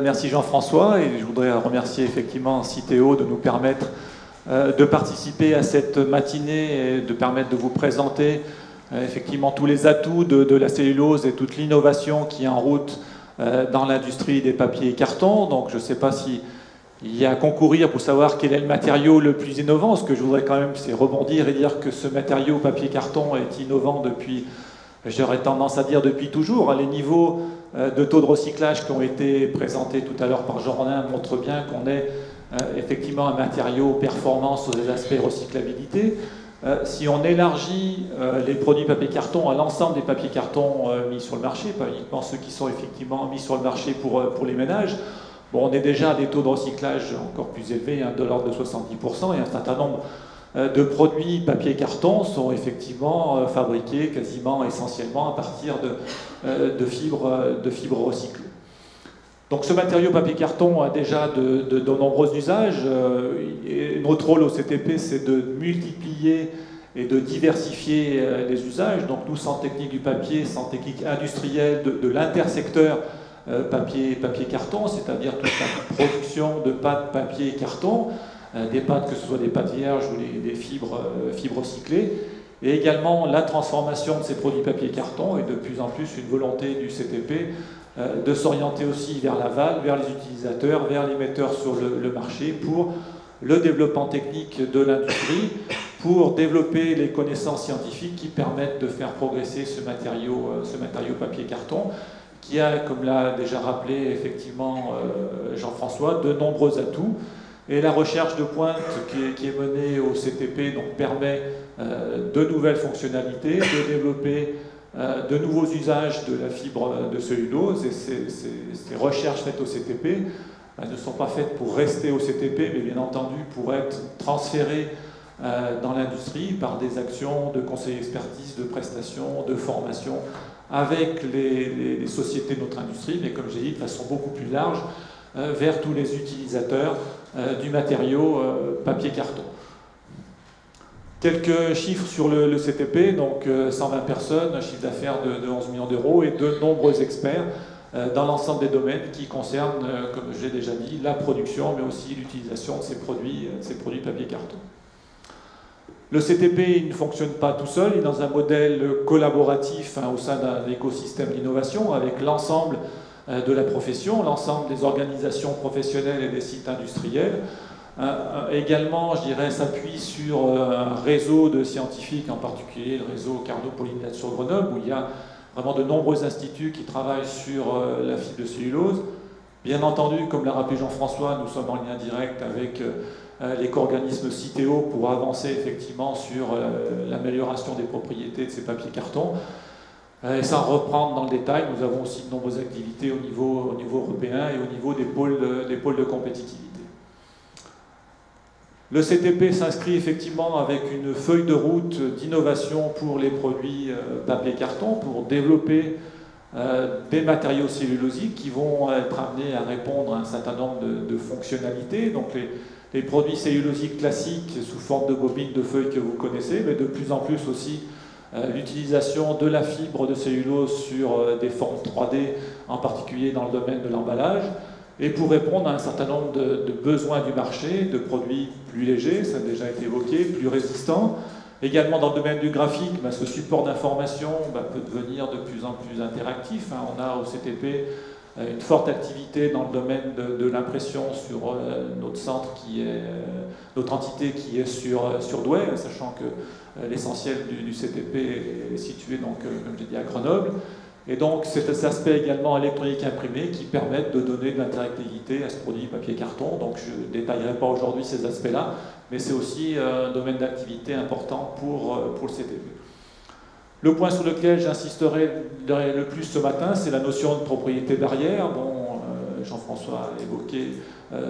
Merci Jean-François, et je voudrais remercier effectivement Citeo de nous permettre de participer à cette matinée et de permettre de vous présenter effectivement tous les atouts de la cellulose et toute l'innovation qui est en route dans l'industrie des papiers et cartons. Donc je ne sais pas si il y a à concourir pour savoir quel est le matériau le plus innovant. Ce que je voudrais quand même, c'est rebondir et dire que ce matériau papier-carton est innovant depuis, j'aurais tendance à dire depuis toujours. Les niveaux de taux de recyclage qui ont été présentés tout à l'heure par Jean-Ronin montrent bien qu'on est effectivement un matériau performant sur les aspects recyclabilité. Si on élargit les produits papier-carton à l'ensemble des papiers-cartons mis sur le marché, pas uniquement ceux qui sont effectivement mis sur le marché pour les ménages, bon, on est déjà à des taux de recyclage encore plus élevés, de l'ordre de 70%, et un certain nombre de produits papier-carton sont effectivement fabriqués quasiment essentiellement à partir de fibres recyclées. Donc ce matériau papier-carton a déjà de nombreux usages. Et notre rôle au CTP, c'est de multiplier et de diversifier les usages. Donc nous, Centre technique du papier, Centre technique industriel de l'intersecteur papier-carton, c'est-à-dire toute la production de pâtes papier et carton, des pâtes que ce soit des pâtes vierges ou des fibres recyclées, et également la transformation de ces produits papier-carton, et de plus en plus une volonté du CTP de s'orienter aussi vers l'aval, vers les utilisateurs, vers les metteurs sur le marché pour le développement technique de l'industrie, pour développer les connaissances scientifiques qui permettent de faire progresser ce matériau papier-carton, qui a, comme l'a déjà rappelé effectivement Jean-François, de nombreux atouts. Et la recherche de pointe qui est menée au CTP donc, permet de nouvelles fonctionnalités, de développer de nouveaux usages de la fibre de cellulose. Et ces recherches faites au CTP ne sont pas faites pour rester au CTP, mais bien entendu pour être transférées dans l'industrie par des actions de conseil expertise, de prestations, de formation, avec les sociétés de notre industrie, mais comme j'ai dit, de façon beaucoup plus large, vers tous les utilisateurs du matériau papier-carton. Quelques chiffres sur le CTP, donc 120 personnes, un chiffre d'affaires de 11 millions d'euros et de nombreux experts dans l'ensemble des domaines qui concernent, comme j'ai déjà dit, la production, mais aussi l'utilisation de ces produits papier-carton. Le CTP il ne fonctionne pas tout seul, il est dans un modèle collaboratif au sein d'un écosystème d'innovation avec l'ensemble de la profession, l'ensemble des organisations professionnelles et des sites industriels. Également, je dirais, s'appuie sur un réseau de scientifiques, en particulier le réseau Carnot-Pollinat sur Grenoble, où il y a vraiment de nombreux instituts qui travaillent sur la fibre de cellulose. Bien entendu, comme l'a rappelé Jean-François, nous sommes en lien direct avec l'éco-organisme Citeo pour avancer effectivement sur l'amélioration des propriétés de ces papiers cartons. Et sans reprendre dans le détail, nous avons aussi de nombreuses activités au niveau européen et au niveau des pôles de compétitivité. Le CTP s'inscrit effectivement avec une feuille de route d'innovation pour les produits papier-carton, pour développer des matériaux cellulosiques qui vont être amenés à répondre à un certain nombre de fonctionnalités. Donc les produits cellulosiques classiques sous forme de bobines de feuilles que vous connaissez, mais de plus en plus aussi l'utilisation de la fibre de cellulose sur des formes 3D, en particulier dans le domaine de l'emballage, et pour répondre à un certain nombre de besoins du marché, de produits plus légers, ça a déjà été évoqué, plus résistants. Également dans le domaine du graphique, ce support d'information peut devenir de plus en plus interactif. On a au CTP une forte activité dans le domaine de l'impression sur notre centre notre entité qui est sur Douai, sachant que l'essentiel du CTP est situé donc, comme j'ai dit, à Grenoble. Et donc c'est cet aspect également électronique imprimé qui permet de donner de l'interactivité à ce produit papier-carton. Donc je ne détaillerai pas aujourd'hui ces aspects-là, mais c'est aussi un domaine d'activité important pour le CTP. Le point sur lequel j'insisterai le plus ce matin, c'est la notion de propriété barrière. Bon, Jean-François a évoqué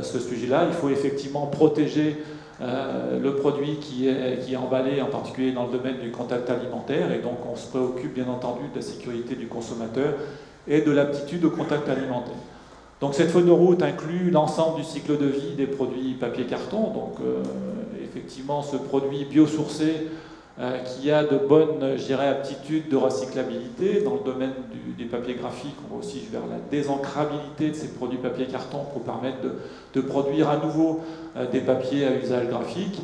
ce sujet-là. Il faut effectivement protéger le produit qui est emballé, en particulier dans le domaine du contact alimentaire, et donc on se préoccupe bien entendu de la sécurité du consommateur et de l'aptitude au contact alimentaire. Donc cette feuille de route inclut l'ensemble du cycle de vie des produits papier-carton. Donc effectivement, ce produit biosourcé qui a de bonnes, je dirais, aptitudes de recyclabilité. Dans le domaine des papiers graphiques, on va aussi vers la désancrabilité de ces produits papier carton pour permettre de produire à nouveau des papiers à usage graphique.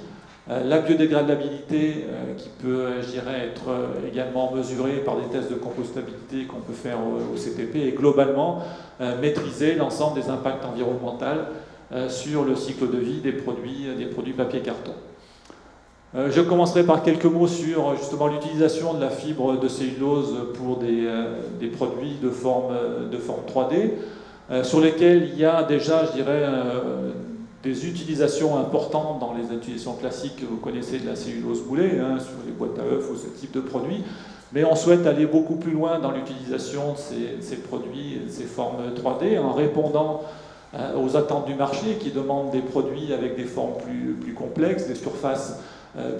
La biodégradabilité qui peut, je dirais, être également mesurée par des tests de compostabilité qu'on peut faire au CTP et globalement maîtriser l'ensemble des impacts environnementaux sur le cycle de vie des produits papier carton. Je commencerai par quelques mots sur justement l'utilisation de la fibre de cellulose pour des produits de forme 3D, sur lesquels il y a déjà, je dirais, des utilisations importantes dans les utilisations classiques que vous connaissez de la cellulose moulée, sur les boîtes à œufs ou ce type de produits, mais on souhaite aller beaucoup plus loin dans l'utilisation de ces produits, de ces formes 3D, en répondant aux attentes du marché qui demandent des produits avec des formes plus complexes, des surfaces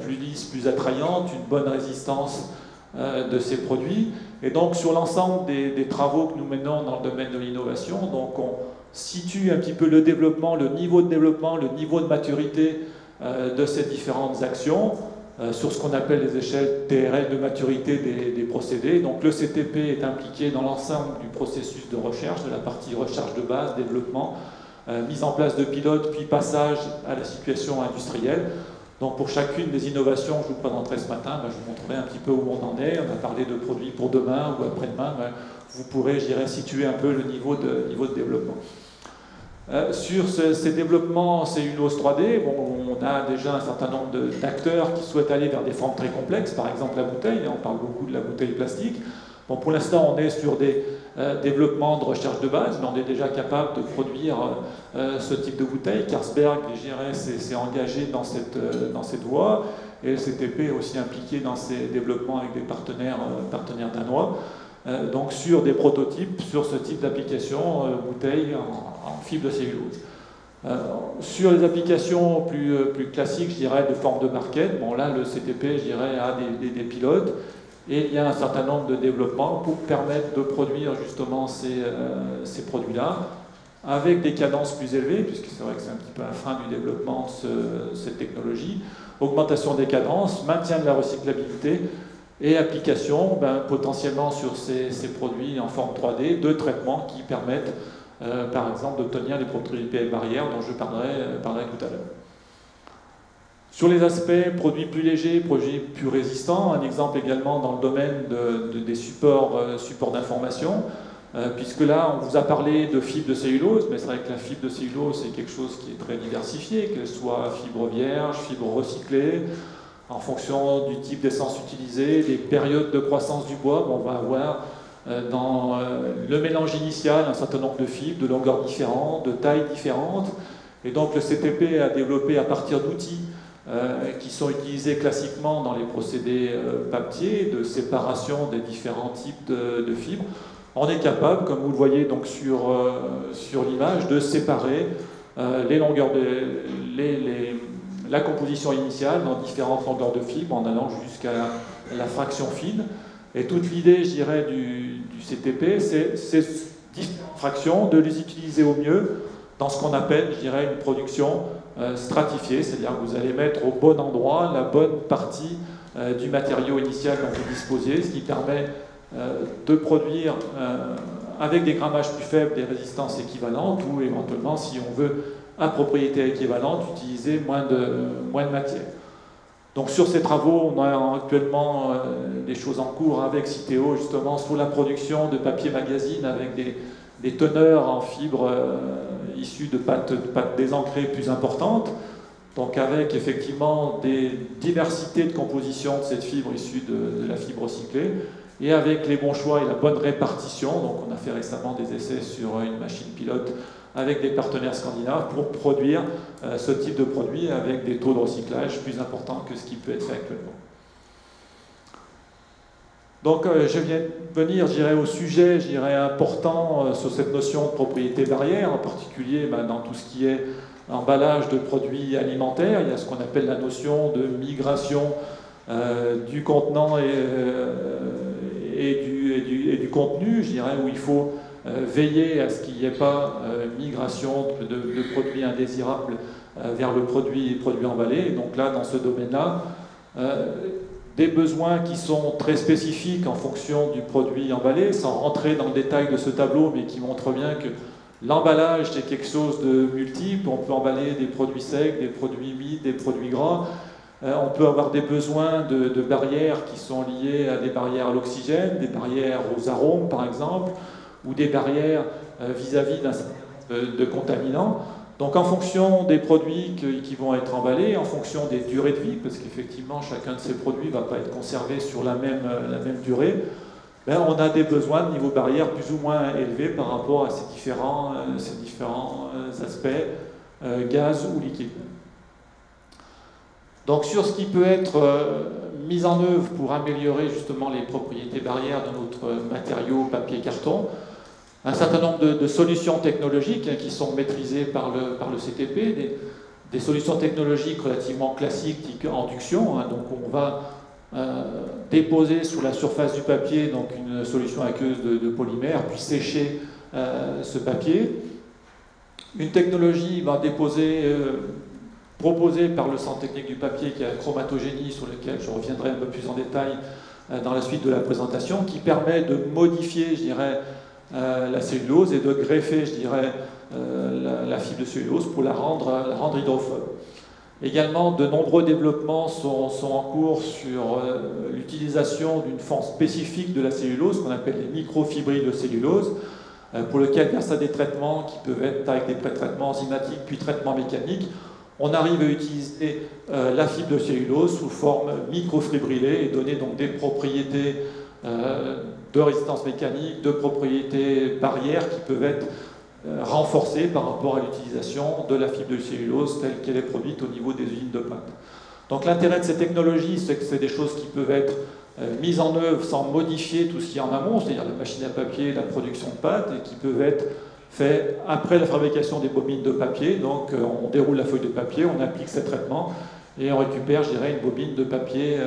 plus lisses, plus attrayantes, une bonne résistance de ces produits. Et donc sur l'ensemble des travaux que nous menons dans le domaine de l'innovation, donc on situe un petit peu le développement, le niveau de développement, le niveau de maturité de ces différentes actions sur ce qu'on appelle les échelles TRL de maturité des procédés. Donc le CTP est impliqué dans l'ensemble du processus de recherche, de la partie recherche de base, développement, mise en place de pilotes, puis passage à la situation industrielle. Donc pour chacune des innovations que je vous présenterai ce matin, je vous montrerai un petit peu où on en est. On a parlé de produits pour demain ou après-demain. Vous pourrez, je dirais, situer un peu le niveau de développement. Sur ces développements cellulose 3D, on a déjà un certain nombre d'acteurs qui souhaitent aller vers des formes très complexes, par exemple la bouteille, on parle beaucoup de la bouteille plastique. Bon, pour l'instant, on est sur des développements de recherche de base, mais on est déjà capable de produire ce type de bouteille. Carlsberg, je dirais, s'est engagé dans cette voie, et le CTP est aussi impliqué dans ces développements avec des partenaires danois. Donc sur des prototypes, sur ce type d'application, bouteille en fibre de cellulose. Sur les applications plus classiques, je dirais, de forme de barquette, bon là le CTP, je dirais, a des pilotes, et il y a un certain nombre de développements pour permettre de produire justement ces produits-là, avec des cadences plus élevées, puisque c'est vrai que c'est un petit peu un frein du développement de cette technologie, augmentation des cadences, maintien de la recyclabilité, et application potentiellement sur ces produits en forme 3D de traitement qui permettent par exemple d'obtenir les propriétés barrières dont je parlerai tout à l'heure. Sur les aspects produits plus légers, produits plus résistants, un exemple également dans le domaine des supports d'information, puisque là on vous a parlé de fibre de cellulose, mais c'est vrai que la fibre de cellulose c'est quelque chose qui est très diversifié, qu'elle soit fibre vierge, fibre recyclée, en fonction du type d'essence utilisée, des périodes de croissance du bois, on va avoir dans le mélange initial un certain nombre de fibres, de longueurs différentes, de tailles différentes. Et donc le CTP a développé à partir d'outils qui sont utilisés classiquement dans les procédés papier, de séparation des différents types de fibres. On est capable, comme vous le voyez donc sur l'image, de séparer les longueurs la composition initiale dans différentes longueurs de fibres en allant jusqu'à la fraction fine. Et toute l'idée, je dirais, du CTP, c'est ces différentes fractions, de les utiliser au mieux dans ce qu'on appelle, je dirais, une production stratifiée, c'est-à-dire que vous allez mettre au bon endroit la bonne partie du matériau initial dont vous disposiez, ce qui permet de produire avec des grammages plus faibles des résistances équivalentes ou éventuellement, si on veut, à propriété équivalente, utiliser moins de matière. Donc sur ces travaux, on a actuellement des choses en cours avec Citeo, justement, sur la production de papier magazine avec des teneurs en fibres issues de pâtes désancrées plus importantes, donc avec effectivement des diversités de composition de cette fibre issue de la fibre recyclée, et avec les bons choix et la bonne répartition. Donc on a fait récemment des essais sur une machine pilote avec des partenaires scandinaves pour produire ce type de produit avec des taux de recyclage plus importants que ce qui peut être fait actuellement. Donc je viens de venir, je dirais, au sujet, je dirais, important sur cette notion de propriété barrière, en particulier dans tout ce qui est emballage de produits alimentaires. Il y a ce qu'on appelle la notion de migration du contenant et du contenu, je dirais, où il faut veiller à ce qu'il n'y ait pas migration de produits indésirables vers le produit emballé. Et donc là, dans ce domaine-là, des besoins qui sont très spécifiques en fonction du produit emballé, sans rentrer dans le détail de ce tableau, mais qui montre bien que l'emballage, c'est quelque chose de multiple. On peut emballer des produits secs, des produits humides, des produits gras. On peut avoir des besoins de barrières qui sont liées à des barrières à l'oxygène, des barrières aux arômes, par exemple, ou des barrières vis-à-vis d'un certain nombre de contaminants. Donc en fonction des produits qui vont être emballés, en fonction des durées de vie, parce qu'effectivement chacun de ces produits ne va pas être conservé sur la même durée, ben, on a des besoins de niveau barrière plus ou moins élevés par rapport à ces différents aspects, gaz ou liquide. Donc sur ce qui peut être mis en œuvre pour améliorer justement les propriétés barrières de notre matériau papier-carton, un certain nombre de solutions technologiques qui sont maîtrisées par le CTP, des solutions technologiques relativement classiques, type induction. Donc on va déposer sur la surface du papier donc une solution aqueuse de polymère, puis sécher ce papier. Une technologie va proposée par le Centre technique du papier, qui est la chromatogénie, sur lequel je reviendrai un peu plus en détail dans la suite de la présentation, qui permet de modifier, je dirais, la cellulose et de greffer, je dirais, la fibre de cellulose pour la rendre hydrophobe. Également, de nombreux développements sont en cours sur l'utilisation d'une forme spécifique de la cellulose, qu'on appelle les microfibrilles de cellulose, pour lequel, grâce à des traitements qui peuvent être avec des pré-traitements enzymatiques puis traitements mécaniques, on arrive à utiliser la fibre de cellulose sous forme microfibrilée et donner donc des propriétés de résistance mécanique, de propriétés barrières qui peuvent être renforcées par rapport à l'utilisation de la fibre de cellulose telle qu'elle est produite au niveau des usines de pâte. Donc l'intérêt de ces technologies, c'est que c'est des choses qui peuvent être mises en œuvre sans modifier tout ce qui est en amont, c'est-à-dire la machine à papier, la production de pâte, et qui peuvent être faites après la fabrication des bobines de papier. Donc on déroule la feuille de papier, on applique ces traitements, et on récupère, je dirais, une bobine de papier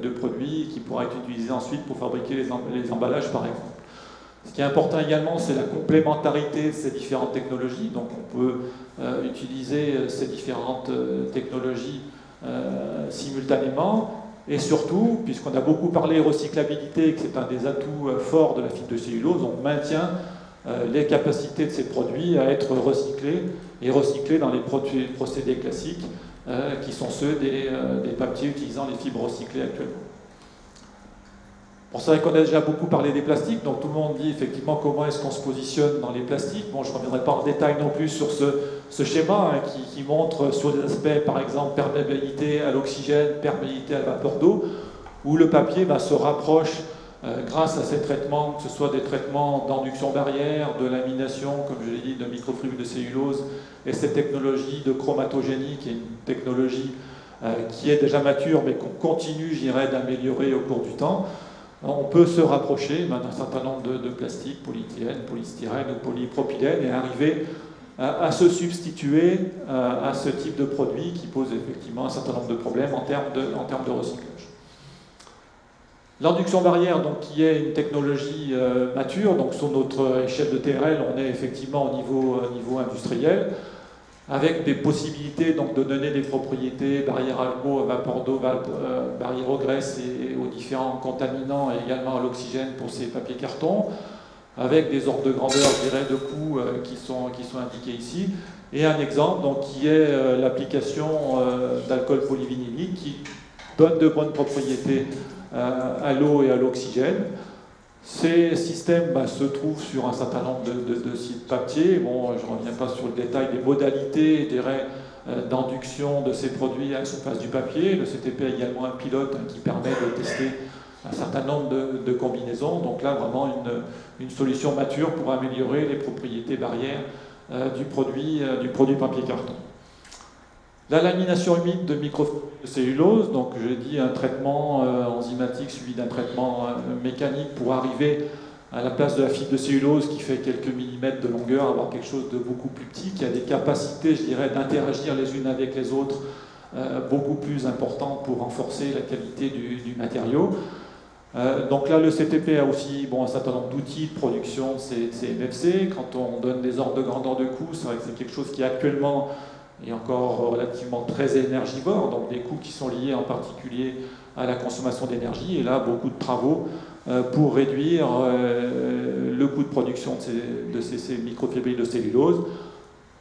de produit qui pourra être utilisée ensuite pour fabriquer les emballages, par exemple. Ce qui est important également, c'est la complémentarité de ces différentes technologies. Donc on peut utiliser ces différentes technologies simultanément. Et surtout, puisqu'on a beaucoup parlé recyclabilité, que c'est un des atouts forts de la fibre de cellulose, on maintient les capacités de ces produits à être recyclés et recyclés dans les procédés classiques qui sont ceux des papiers utilisant les fibres recyclées actuellement. Bon, c'est vrai qu'on a déjà beaucoup parlé des plastiques, donc tout le monde dit effectivement comment est-ce qu'on se positionne dans les plastiques. Bon, je ne reviendrai pas en détail non plus sur ce schéma qui montre sur des aspects, par exemple, perméabilité à l'oxygène, perméabilité à la vapeur d'eau, où le papier se rapproche grâce à ces traitements, que ce soit des traitements d'induction barrière, de lamination, comme je l'ai dit, de microfibres de cellulose, et cette technologie de chromatogénie, qui est une technologie qui est déjà mature, mais qu'on continue, je dirais, d'améliorer au cours du temps. On peut se rapprocher d'un certain nombre de plastiques, polyéthylène, polystyrène ou polypropylène, et arriver à se substituer à ce type de produit qui pose effectivement un certain nombre de problèmes en termes de recyclage. L'induction barrière, donc, qui est une technologie mature, donc sur notre échelle de TRL, on est effectivement au niveau industriel, avec des possibilités donc, de donner des propriétés barrières à l'eau, à vapeur d'eau, barrières aux graisses et aux différents contaminants, et également à l'oxygène pour ces papiers cartons, avec des ordres de grandeur, je dirais, de coûts qui sont indiqués ici, et un exemple donc, qui est l'application d'alcool polyvinylique qui donne de bonnes propriétés à l'eau et à l'oxygène. Ces systèmes se trouvent sur un certain nombre de sites papier. Bon, je ne reviens pas sur le détail des modalités d'induction de ces produits à la surface du papier. Le CTP a également un pilote qui permet de tester un certain nombre de combinaisons. Donc là, vraiment une solution mature pour améliorer les propriétés barrières du produit papier-carton. La lamination humide de microcellulose, donc je l'ai dit, un traitement enzymatique suivi d'un traitement mécanique pour arriver à la place de la fibre de cellulose qui fait quelques millimètres de longueur, avoir quelque chose de beaucoup plus petit, qui a des capacités, je dirais, d'interagir les unes avec les autres beaucoup plus importantes pour renforcer la qualité du matériau. Donc là, le CTP a aussi un certain nombre d'outils de production de ces MFC. Quand on donne des ordres de grandeur de coûts, c'est vrai que c'est quelque chose qui actuellement est encore relativement très énergivore, donc des coûts qui sont liés en particulier à la consommation d'énergie. Et là, beaucoup de travaux pour réduire le coût de production de ces microfibrilles de cellulose,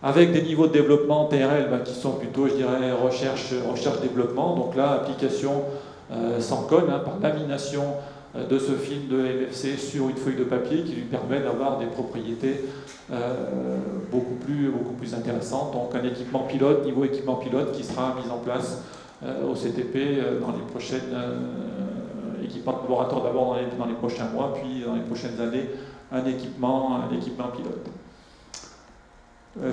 avec des niveaux de développement TRL qui sont plutôt, je dirais, recherche-développement. Donc là, application sans code, par lamination de ce film de MFC sur une feuille de papier qui lui permet d'avoir des propriétés beaucoup plus intéressantes. Donc un équipement pilote, niveau équipement pilote, qui sera mis en place au CTP dans les prochaines équipements de laboratoire, d'abord dans les prochains mois, puis dans les prochaines années, un équipement pilote.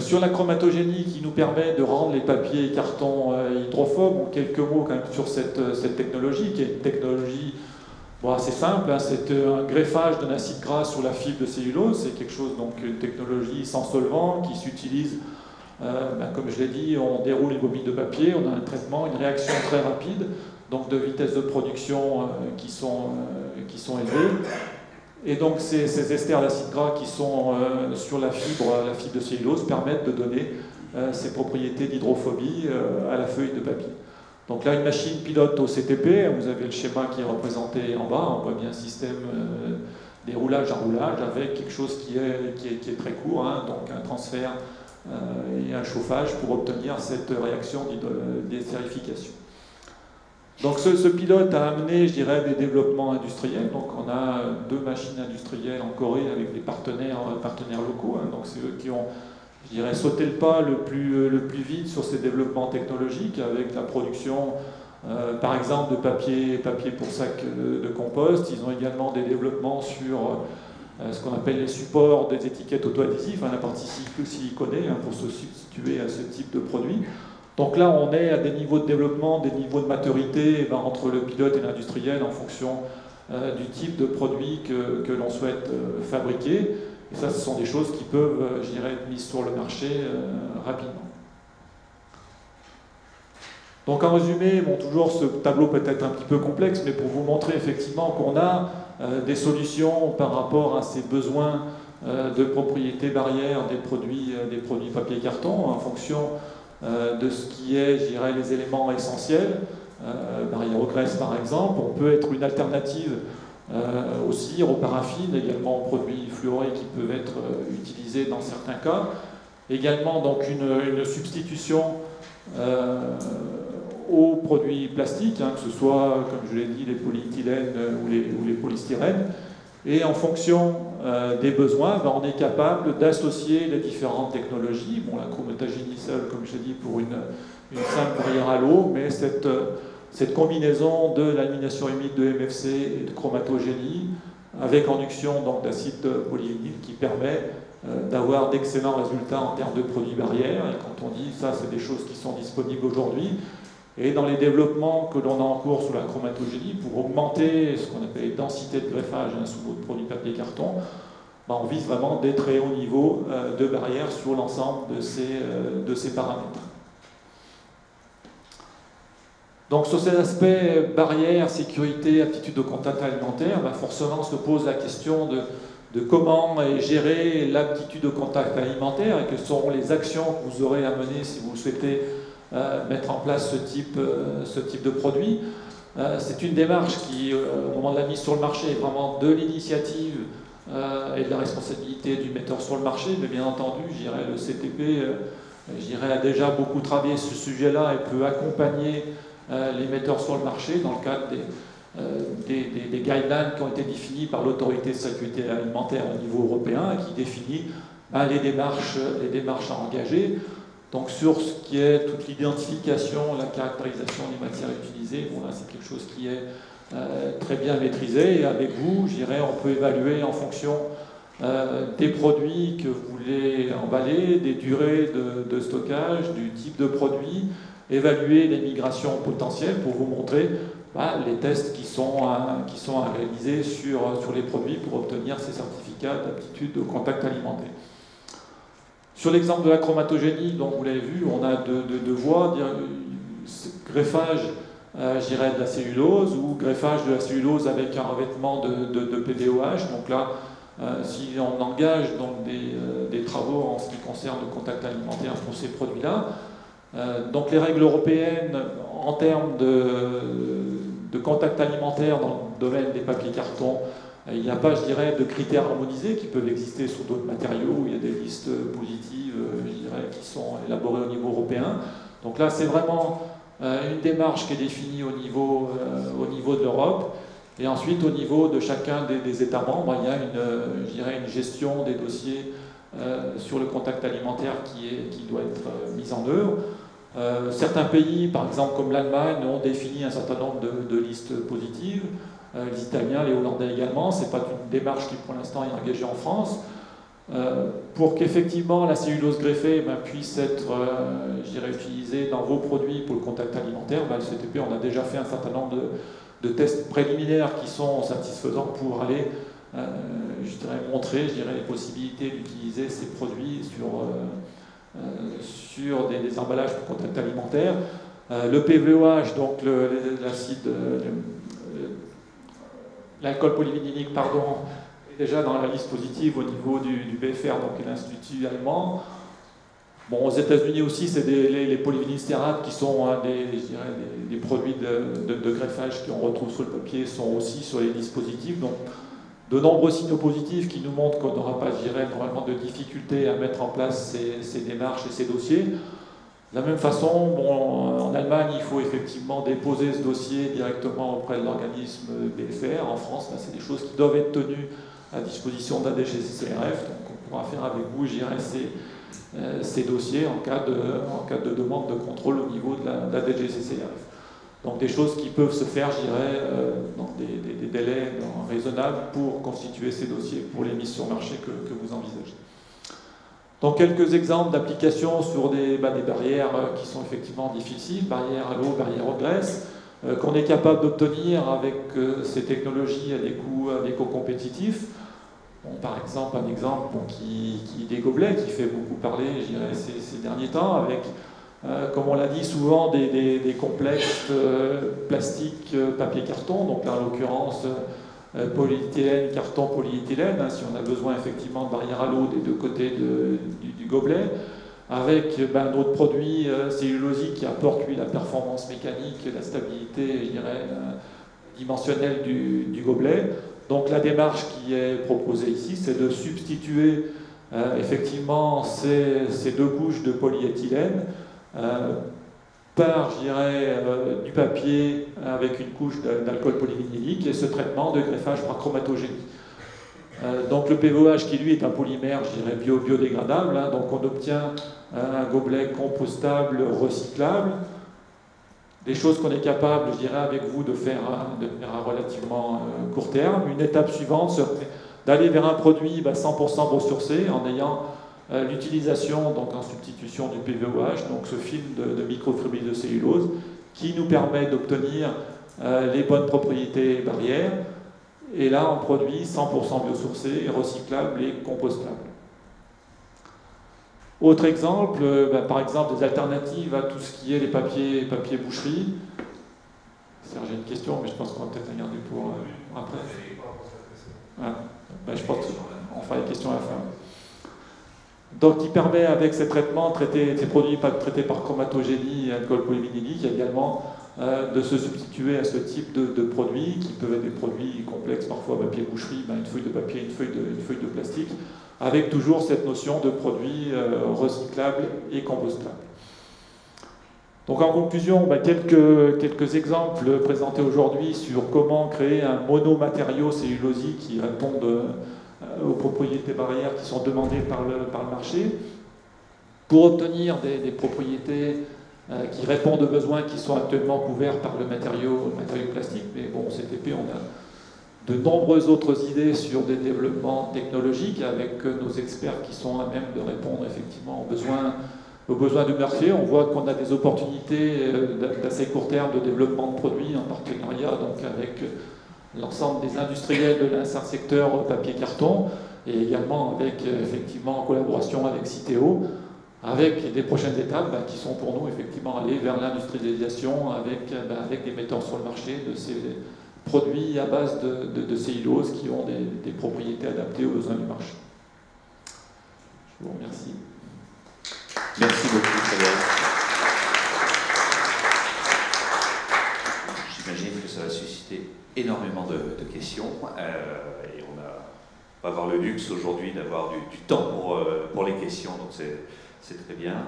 Sur la chromatogénie qui nous permet de rendre les papiers et cartons hydrophobes, quelques mots quand même sur cette technologie, qui est une technologie assez simple, c'est un greffage d'un acide gras sur la fibre de cellulose, c'est quelque chose, donc une technologie sans solvant qui s'utilise, comme je l'ai dit, on déroule une bobine de papier, on a un traitement, une réaction très rapide, donc de vitesse de production qui sont élevées. Et donc ces esters d'acide gras qui sont sur la fibre de cellulose permettent de donner ces propriétés d'hydrophobie à la feuille de papier. Donc là, une machine pilote au CTP, vous avez le schéma qui est représenté en bas, on voit bien un système déroulage à roulage avec quelque chose qui est très court, donc un transfert et un chauffage pour obtenir cette réaction d'estérification. Donc ce pilote a amené, je dirais, des développements industriels. Donc on a 2 machines industrielles en Corée avec des partenaires locaux. Donc c'est eux qui ont, je dirais, sauté le pas le plus vite sur ces développements technologiques avec la production, par exemple, de papier pour sac de compost. Ils ont également des développements sur ce qu'on appelle les supports des étiquettes auto-adhésives, la partie siliconée, pour se substituer à ce type de produit. Donc là, on est à des niveaux de développement, des niveaux de maturité entre le pilote et l'industriel en fonction du type de produit que l'on souhaite fabriquer. Et ça, ce sont des choses qui peuvent, je dirais, être mises sur le marché rapidement. Donc en résumé, toujours ce tableau peut être un petit peu complexe, mais pour vous montrer effectivement qu'on a des solutions par rapport à ces besoins de propriétés barrières des produits papier et carton en fonction de ce qui est, je dirais, les éléments essentiels. Barrière aux graisses par exemple, on peut être une alternative au cire, aux paraffines, également aux produits fluorés qui peuvent être utilisés dans certains cas. Également donc une substitution aux produits plastiques, que ce soit, comme je l'ai dit, les polyéthylènes ou les polystyrènes. Et en fonction des besoins, on est capable d'associer les différentes technologies. Bon, la chromatogénie seule, comme je l'ai dit, pour une simple barrière à l'eau, mais cette combinaison de lamination humide de MFC et de chromatogénie avec induction d'acide polyvinyle qui permet d'avoir d'excellents résultats en termes de produits barrières. Et quand on dit ça, c'est des choses qui sont disponibles aujourd'hui. Et dans les développements que l'on a en cours sur la chromatogénie, pour augmenter ce qu'on appelle les densités de greffage sous votre produit papier carton, on vise vraiment des très hauts niveaux de barrières sur l'ensemble de ces paramètres. Donc sur ces aspects barrières, sécurité, aptitude au contact alimentaire, forcément se pose la question de comment gérer l'aptitude au contact alimentaire et quelles seront les actions que vous aurez à mener si vous souhaitez mettre en place ce type de produit. C'est une démarche qui, au moment de la mise sur le marché, est vraiment de l'initiative et de la responsabilité du metteur sur le marché, mais bien entendu, le CTP a déjà beaucoup travaillé sur ce sujet-là et peut accompagner les metteurs sur le marché dans le cadre des guidelines qui ont été définis par l'autorité de sécurité alimentaire au niveau européen et qui définit les démarches à engager. Donc sur ce qui est toute l'identification, la caractérisation des matières utilisées, là c'est quelque chose qui est très bien maîtrisé et avec vous, on peut évaluer en fonction des produits que vous voulez emballer, des durées de stockage, du type de produit, évaluer les migrations potentielles pour vous montrer les tests qui sont à réaliser sur les produits pour obtenir ces certificats d'aptitude au contact alimentaire. Sur l'exemple de la chromatogénie, donc vous l'avez vu, on a deux voies, greffage de la cellulose ou greffage de la cellulose avec un revêtement de PDOH. Donc là, si on engage donc des travaux en ce qui concerne le contact alimentaire pour ces produits-là, donc les règles européennes en termes de contact alimentaire dans le domaine des papiers cartons, il n'y a pas, je dirais, de critères harmonisés qui peuvent exister sur d'autres matériaux où il y a des listes positives, je dirais, qui sont élaborées au niveau européen. Donc là, c'est vraiment une démarche qui est définie au niveau de l'Europe. Et ensuite, au niveau de chacun des États membres, il y a je dirais, une gestion des dossiers sur le contact alimentaire qui doit être mise en œuvre. Certains pays, par exemple comme l'Allemagne, ont défini un certain nombre de listes positives. Les Italiens, les Hollandais également. Ce n'est pas une démarche qui pour l'instant est engagée en France. Pour qu'effectivement la cellulose greffée puisse être je dirais, utilisée dans vos produits pour le contact alimentaire, le CTP, on a déjà fait un certain nombre de tests préliminaires qui sont satisfaisants pour aller je dirais, montrer les possibilités d'utiliser ces produits sur des emballages pour contact alimentaire. Le PVOH, donc l'acide, l'alcool polyvinylique, pardon, est déjà dans la liste positive au niveau du BFR, donc l'Institut allemand. Bon, aux États-Unis aussi, c'est les polyvinylstérates qui sont des produits de greffage qu'on retrouve sur le papier, sont aussi sur les listes positives. Donc, de nombreux signaux positifs qui nous montrent qu'on n'aura pas, je dirais, normalement de difficultés à mettre en place ces démarches et ces dossiers. De la même façon, bon, en Allemagne, il faut effectivement déposer ce dossier directement auprès de l'organisme BFR. En France, c'est des choses qui doivent être tenues à disposition de la DGCCRF. Donc on pourra faire avec vous, je dirais, ces dossiers en cas de demande de contrôle au niveau de la DGCCRF. Donc des choses qui peuvent se faire, je dirais, dans des délais raisonnables pour constituer ces dossiers pour les mises sur marché que vous envisagez. Donc quelques exemples d'applications sur des barrières qui sont effectivement difficiles, barrières à l'eau, barrières aux graisses, qu'on est capable d'obtenir avec ces technologies à des coûts compétitifs. Bon, par exemple, un exemple des gobelets qui fait beaucoup parler, je dirais, ces derniers temps, avec, comme on l'a dit souvent, des complexes plastiques, papier, carton, donc là en l'occurrence polyéthylène, carton, polyéthylène, si on a besoin effectivement de barrière à l'eau des deux côtés du gobelet, avec d'autres produits cellulosiques qui apportent lui la performance mécanique, la stabilité, je dirais, dimensionnelle du gobelet. Donc la démarche qui est proposée ici, c'est de substituer effectivement ces deux couches de polyéthylène par, je dirais, du papier avec une couche d'alcool polyvinylique et ce traitement de greffage par chromatogénie. Donc le PVOH qui lui est un polymère, je dirais, biodégradable, donc on obtient un gobelet compostable, recyclable, des choses qu'on est capable, je dirais, avec vous de faire à relativement court terme. Une étape suivante serait d'aller vers un produit 100% ressourcé en ayant l'utilisation, donc en substitution du PVOH, donc ce film de microfibrilles de cellulose, qui nous permet d'obtenir les bonnes propriétés barrières, et là on produit 100% biosourcé, recyclable et compostable. Autre exemple, par exemple des alternatives à tout ce qui est les papiers boucherie. Serge, j'ai une question, mais je pense qu'on va peut-être la garder pour après. Je pense qu'on fera les questions à la fin. Donc, qui permet avec ces traitements, ces produits traités par chromatogénie et alcool polyvinylique, également de se substituer à ce type de produits, qui peuvent être des produits complexes, parfois papier boucherie, une feuille de papier, une feuille de plastique, avec toujours cette notion de produits recyclables et compostables. Donc en conclusion, quelques exemples présentés aujourd'hui sur comment créer un monomatériau cellulosique qui réponde aux propriétés barrières qui sont demandées par le marché, pour obtenir des propriétés qui répondent aux besoins qui sont actuellement couverts par le matériau plastique. Mais bon, au CTP, on a de nombreuses autres idées sur des développements technologiques avec nos experts qui sont à même de répondre effectivement aux besoins du marché. On voit qu'on a des opportunités d'assez court terme de développement de produits en partenariat donc avec l'ensemble des industriels de l'insert secteur papier-carton et également avec effectivement en collaboration avec Citeo, avec des prochaines étapes qui sont pour nous effectivement aller vers l'industrialisation avec des metteurs sur le marché de ces produits à base de cellulose qui ont des propriétés adaptées aux besoins du marché. Je vous remercie. Merci beaucoup, Frédéric. J'imagine que ça va suffire. questions. Et on va avoir le luxe aujourd'hui d'avoir du temps pour les questions, donc c'est très bien.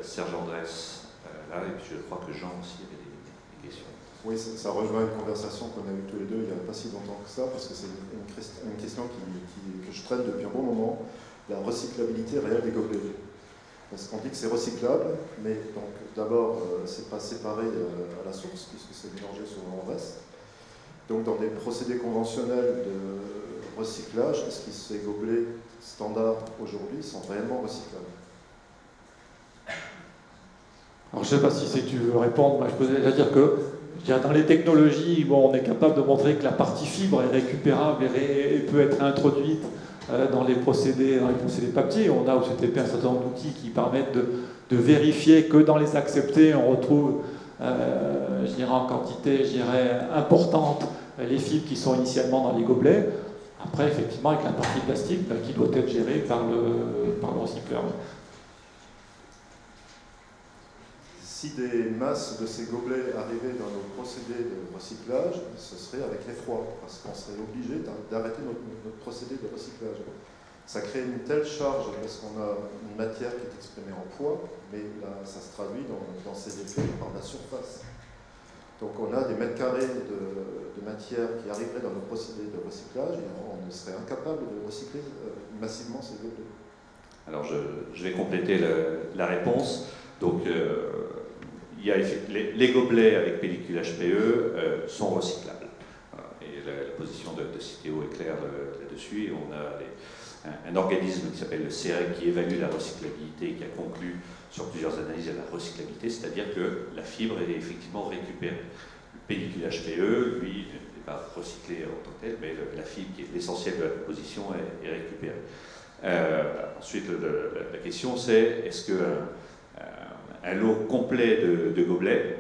Serge Andrès, là, et puis je crois que Jean aussi avait des questions. Oui, ça rejoint une conversation qu'on a eue tous les deux il n'y a pas si longtemps que ça, parce que c'est une question que je traite depuis un bon moment, la recyclabilité réelle des gobelets. Parce qu'on dit que c'est recyclable, mais donc d'abord, c'est pas séparé à la source, puisque c'est mélangé souvent en reste. Donc dans des procédés conventionnels de recyclage, est-ce que ces gobelets standards aujourd'hui sont réellement recyclables? Alors je ne sais pas si tu veux répondre, moi je peux déjà dire que dans les technologies, bon, on est capable de montrer que la partie fibre est récupérable et peut être introduite dans les procédés papier. On a au CTP un certain nombre d'outils qui permettent de vérifier que dans les acceptés, on retrouve, je dirais en quantité, importante, les fibres qui sont initialement dans les gobelets. Après, effectivement, avec la partie plastique qui doit être gérée par le recycleur. Si des masses de ces gobelets arrivaient dans nos procédés de recyclage, ce serait avec l'effroi, parce qu'on serait obligé d'arrêter notre procédé de recyclage. Ça crée une telle charge parce qu'on a une matière qui est exprimée en poids, mais là, ça se traduit dans ces effets par la surface. Donc on a des mètres carrés de matière qui arriveraient dans nos procédés de recyclage et on serait incapable de recycler massivement ces gobelets. Alors je vais compléter la réponse. Donc il y a les gobelets avec pellicule HPE sont recyclables. Et la position de Citeo est claire là-dessus. Et on a un organisme qui s'appelle le CEREC qui évalue la recyclabilité et qui a conclu sur plusieurs analyses à la recyclabilité, c'est-à-dire que la fibre est effectivement récupérée. Le pellicule HPE, lui, n'est pas recyclé en tant que tel, mais la fibre qui est l'essentiel de la composition est récupérée. Ensuite, la question c'est, est-ce que un lot complet de gobelets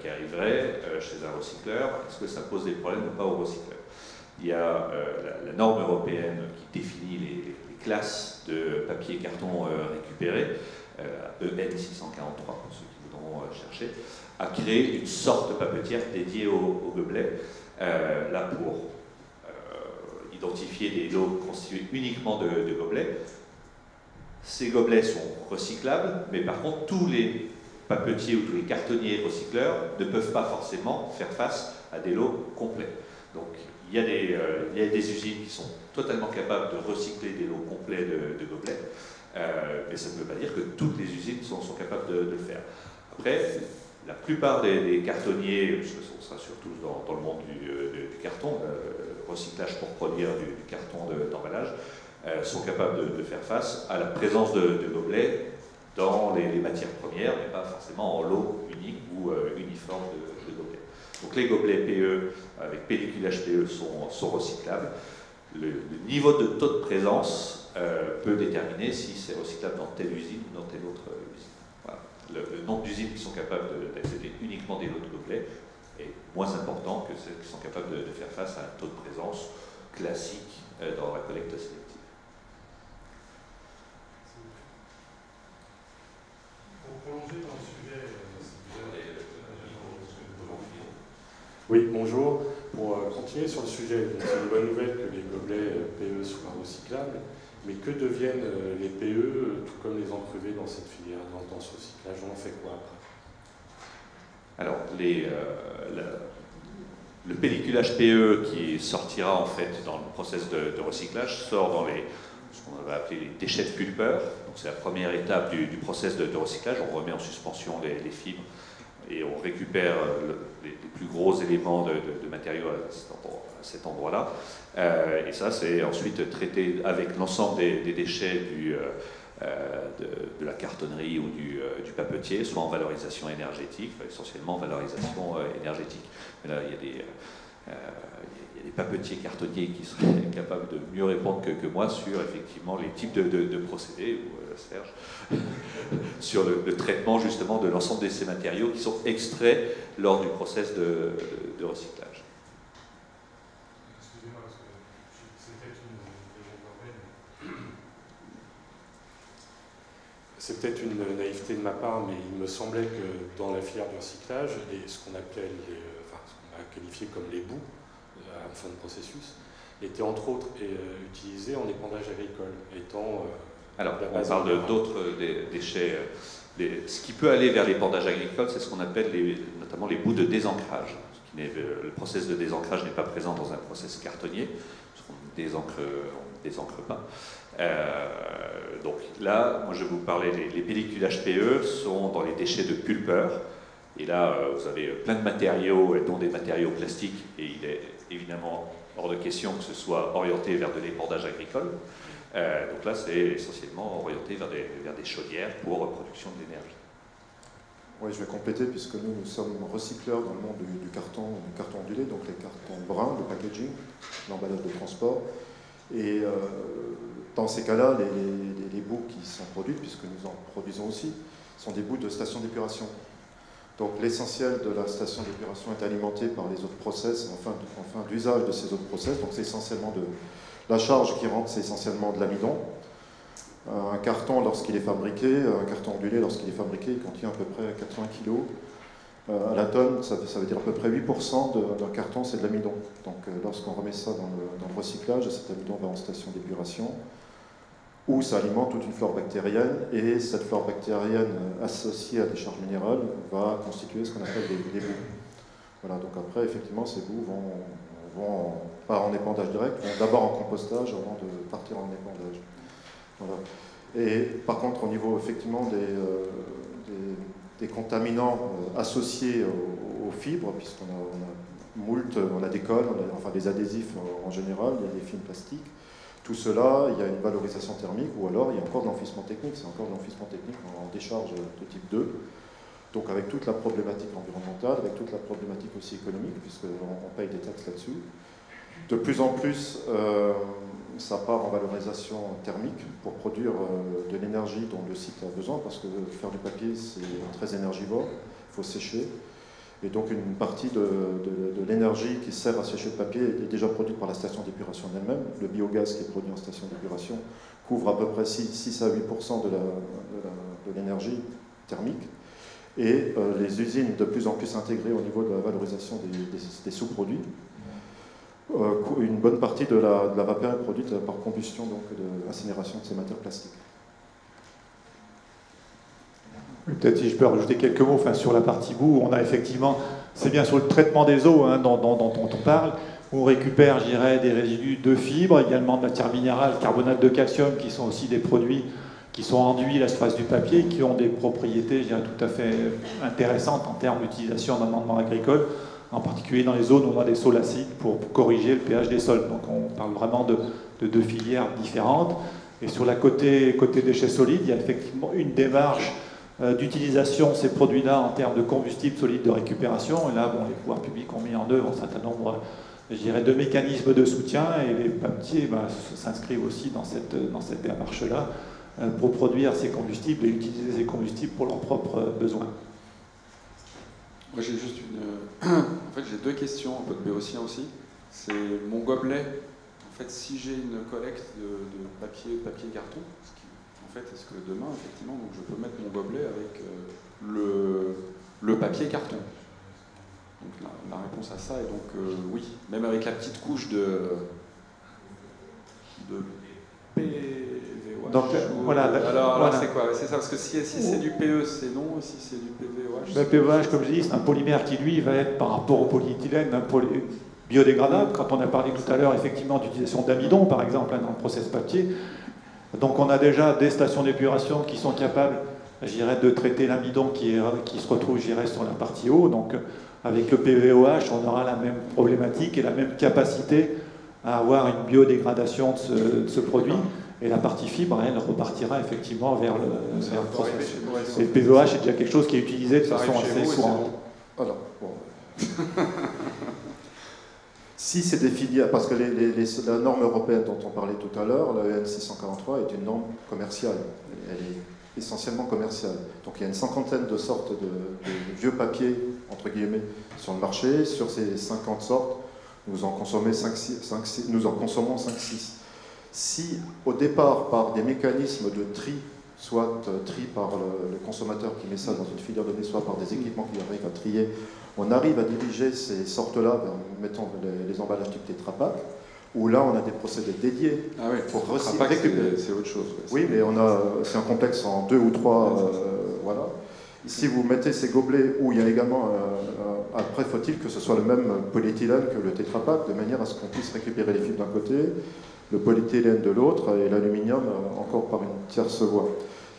qui arriverait chez un recycleur, est-ce que ça pose des problèmes ou pas au recycleur? Il y a la norme européenne qui définit les classes de papier et carton récupérés, EN 643 pour ceux qui voudront chercher, a créé une sorte de papetière dédiée aux gobelets, là pour identifier des lots constitués uniquement de gobelets. Ces gobelets sont recyclables, mais par contre, tous les papetiers ou tous les cartonniers recycleurs ne peuvent pas forcément faire face à des lots complets. Donc, il y a des usines qui sont totalement capables de recycler des lots complets de gobelets, mais ça ne veut pas dire que toutes les usines sont capables de le faire. Après, la plupart des cartonniers, parce que on sera surtout dans le monde du carton, recyclage pour produire du carton d'emballage, sont capables de faire face à la présence de gobelets dans les matières premières, mais pas forcément en lot unique ou uniforme de gobelets. Donc les gobelets PE avec pellicule HPE sont recyclables. Le niveau de taux de présence peut déterminer si c'est recyclable dans telle usine ou dans telle autre usine. Voilà. Le nombre d'usines qui sont capables d'accéder uniquement des lots de gobelets est moins important que celles qui sont capables de faire face à un taux de présence classique dans la collecte sélective. Pour prolonger dans le sujet, oui, bonjour. Pour continuer sur le sujet, c'est une bonne nouvelle que les gobelets PE soient recyclables, mais que deviennent les PE, tout comme les encrevés dans cette filière, dans ce recyclage? On en fait quoi après? Alors, le pellicule HPE qui sortira en fait dans le process de recyclage sort dans ce qu'on va appeler les déchets de pulpeur. Donc c'est la première étape du process de recyclage. On remet en suspension les fibres et on récupère les plus gros éléments de matériaux à cet endroit-là. Et ça, c'est ensuite traité avec l'ensemble des déchets de la cartonnerie ou du papetier, soit en valorisation énergétique, essentiellement en valorisation énergétique. Mais là, il y a des papetiers cartonniers qui seraient capables de mieux répondre que moi sur effectivement les types de procédés, ou Serge, sur le traitement justement de l'ensemble de ces matériaux qui sont extraits lors du process de recyclage. Excusez-moi, parce que c'est peut-être une naïveté de ma part, mais il me semblait que dans la filière du recyclage, ce qu'on a qualifié comme les bouts, à la fin de processus, était entre autres utilisé en épandage agricole, étant... Alors, on parle d'autres déchets. Ce qui peut aller vers l'épandage agricole, c'est ce qu'on appelle notamment les bouts de désancrage. Le process de désancrage n'est pas présent dans un process cartonnier, parce qu'on ne désancre pas. Donc là, moi je vais vous parler, les pellicules HPE sont dans les déchets de pulpeurs. Et là, vous avez plein de matériaux, dont des matériaux plastiques, et il est évidemment hors de question que ce soit orienté vers de l'épandage agricole. Donc là, c'est essentiellement orienté vers des chaudières pour production de l'énergie. Oui, je vais compléter, puisque nous sommes recycleurs dans le monde du carton ondulé, donc les cartons bruns, le packaging, l'emballage de transport. Et dans ces cas-là, les bouts qui sont produits, puisque nous en produisons aussi, sont des bouts de stations d'épuration. Donc l'essentiel de la station d'épuration est alimenté par les autres process, enfin d'usage de ces autres process. Donc c'est essentiellement la charge qui rentre, c'est essentiellement de l'amidon. Un carton, lorsqu'il est fabriqué, un carton ondulé, lorsqu'il est fabriqué, il contient à peu près 80 kg. À la tonne, ça veut dire à peu près 8% d'un carton, c'est de l'amidon. Donc lorsqu'on remet ça dans le recyclage, cet amidon va en station d'épuration, où ça alimente toute une flore bactérienne, et cette flore bactérienne associée à des charges minérales va constituer ce qu'on appelle des bouts. Voilà, donc après, effectivement, ces bouts vont pas en épandage direct, vont d'abord en compostage avant de partir en épandage. Voilà. Et par contre, au niveau effectivement des contaminants associés aux fibres, puisqu'on a moult, on a des colles, enfin des adhésifs en général, il y a des films plastiques, tout cela, il y a une valorisation thermique, ou alors il y a encore de l'enfouissement technique, c'est encore de l'enfouissement technique en décharge de type 2. Donc avec toute la problématique environnementale, avec toute la problématique aussi économique, puisqu'on paye des taxes là-dessus. De plus en plus, ça part en valorisation thermique pour produire de l'énergie dont le site a besoin, parce que faire du papier, c'est très énergivore, il faut sécher. Et donc une partie de l'énergie qui sert à sécher le papier est déjà produite par la station d'épuration elle-même. Le biogaz qui est produit en station d'épuration couvre à peu près 6 à 8% de l'énergie thermique. Et les usines de plus en plus intégrées au niveau de la valorisation des sous-produits, une bonne partie de la vapeur est produite par combustion, donc de l'incinération de ces matières plastiques. Peut-être si je peux rajouter quelques mots sur la partie bout, on a effectivement, c'est bien sur le traitement des eaux dont on parle, où on récupère, je dirais, des résidus de fibres, également de matières minérales, carbonate de calcium, qui sont aussi des produits qui sont enduits à la surface du papier, qui ont des propriétés, je dirais, tout à fait intéressantes en termes d'utilisation d'un rendement agricole, en particulier dans les zones où on a des sols acides pour corriger le pH des sols. Donc on parle vraiment de deux filières différentes. Et sur la côté déchets solides, il y a effectivement une démarche d'utilisation de ces produits-là en termes de combustible solide de récupération. Et là, les pouvoirs publics ont mis en œuvre un certain nombre, je dirais, de mécanismes de soutien, et les papetiers s'inscrivent aussi dans cette démarche-là pour produire ces combustibles et utiliser ces combustibles pour leurs propres besoins. Moi j'ai juste en fait j'ai deux questions, un peu de béotien aussi. C'est mon gobelet, en fait si j'ai une collecte de papier carton, en fait est-ce que demain effectivement donc, je peux mettre mon gobelet avec le papier carton? Donc la réponse à ça est donc oui, même avec la petite couche de PVOH. Donc, voilà, alors c'est quoi? C'est ça, parce que si c'est du PE, c'est non, si c'est du PVOH... Le PVOH, comme je dis, c'est un polymère qui, lui, va être, par rapport au polyéthylène, biodégradable. Quand on a parlé tout à l'heure, effectivement, d'utilisation d'amidon, par exemple, dans le process papier. Donc, on a déjà des stations d'épuration qui sont capables, je dirais, de traiter l'amidon qui se retrouve, je dirais, sur la partie eau. Donc, avec le PVOH, on aura la même problématique et la même capacité à avoir une biodégradation de ce produit. Et la partie fibre, elle repartira effectivement vers le processus. Et le PVOH est déjà quelque chose qui est utilisé de façon assez courante. Alors, bon. Si c'est des filières, parce que la norme européenne dont on parlait tout à l'heure, la EN 643, est une norme commerciale. Elle est essentiellement commerciale. Donc il y a une cinquantaine de sortes de vieux papiers, entre guillemets, sur le marché. Sur ces 50 sortes, nous en consommons 5-6. Si, au départ, par des mécanismes de tri soit tri par le consommateur qui met ça dans une filière donnée, soit par des équipements qui arrivent à trier, on arrive à diriger ces sortes-là vers, mettons, les emballages type Tetra Pak, où là on a des procédés dédiés pour recycler. C'est autre chose. Oui, mais c'est un complexe en 2 ou 3, voilà. Si vous mettez ces gobelets où il y a également, après faut-il que ce soit le même polyéthylène que le Tetra Pak, de manière à ce qu'on puisse récupérer les fibres d'un côté, le polyéthylène de l'autre et l'aluminium encore par une tierce voie.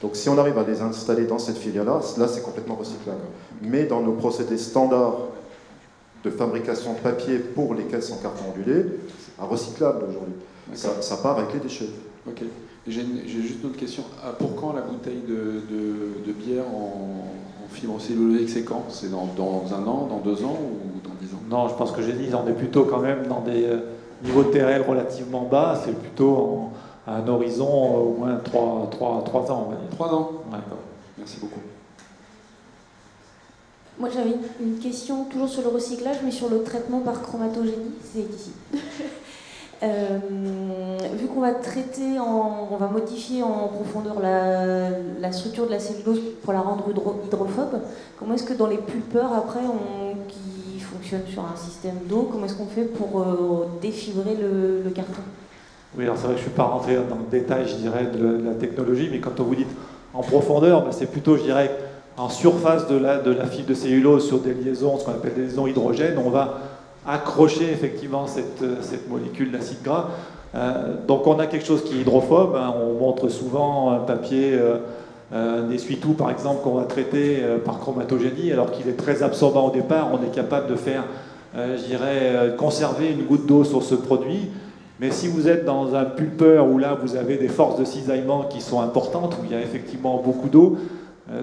Donc si on arrive à les installer dans cette filière-là, là c'est complètement recyclable. Mais dans nos procédés standards de fabrication de papier pour les caisses en carton ondulé, c'est recyclable aujourd'hui. Ça part avec les déchets. Ok. J'ai juste une autre question. Pour quand la bouteille de bière en fibre cellulosique, c'est quand? C'est dans 1 an, dans 2 ans ou dans 10 ans? Non, je pense que j'ai dit, on est plutôt quand même dans des niveaux de TRL relativement bas, c'est plutôt à un horizon au moins 3 ans, on va dire. 3 ans. Ouais. D'accord. Merci beaucoup. Moi j'avais une question toujours sur le recyclage, mais sur le traitement par chromatogénie, c'est ici. Vu qu'on va traiter, on va modifier en profondeur la structure de la cellulose pour la rendre hydrophobe, comment est-ce que dans les pulpeurs après qui fonctionnent sur un système d'eau, comment est-ce qu'on fait pour défibrer le carton? Oui, alors c'est vrai que je ne suis pas rentré dans le détail, je dirais, de la technologie, mais quand on vous dit en profondeur, c'est plutôt, je dirais, en surface de la fibre de cellulose sur des liaisons, ce qu'on appelle des liaisons hydrogènes, on va accrocher effectivement cette molécule d'acide gras. Donc on a quelque chose qui est hydrophobe, hein. On montre souvent un papier, un essuie-tout par exemple, qu'on va traiter par chromatogénie, alors qu'il est très absorbant au départ. On est capable de faire, je dirais, conserver une goutte d'eau sur ce produit. Mais si vous êtes dans un pulpeur où là vous avez des forces de cisaillement qui sont importantes, où il y a effectivement beaucoup d'eau,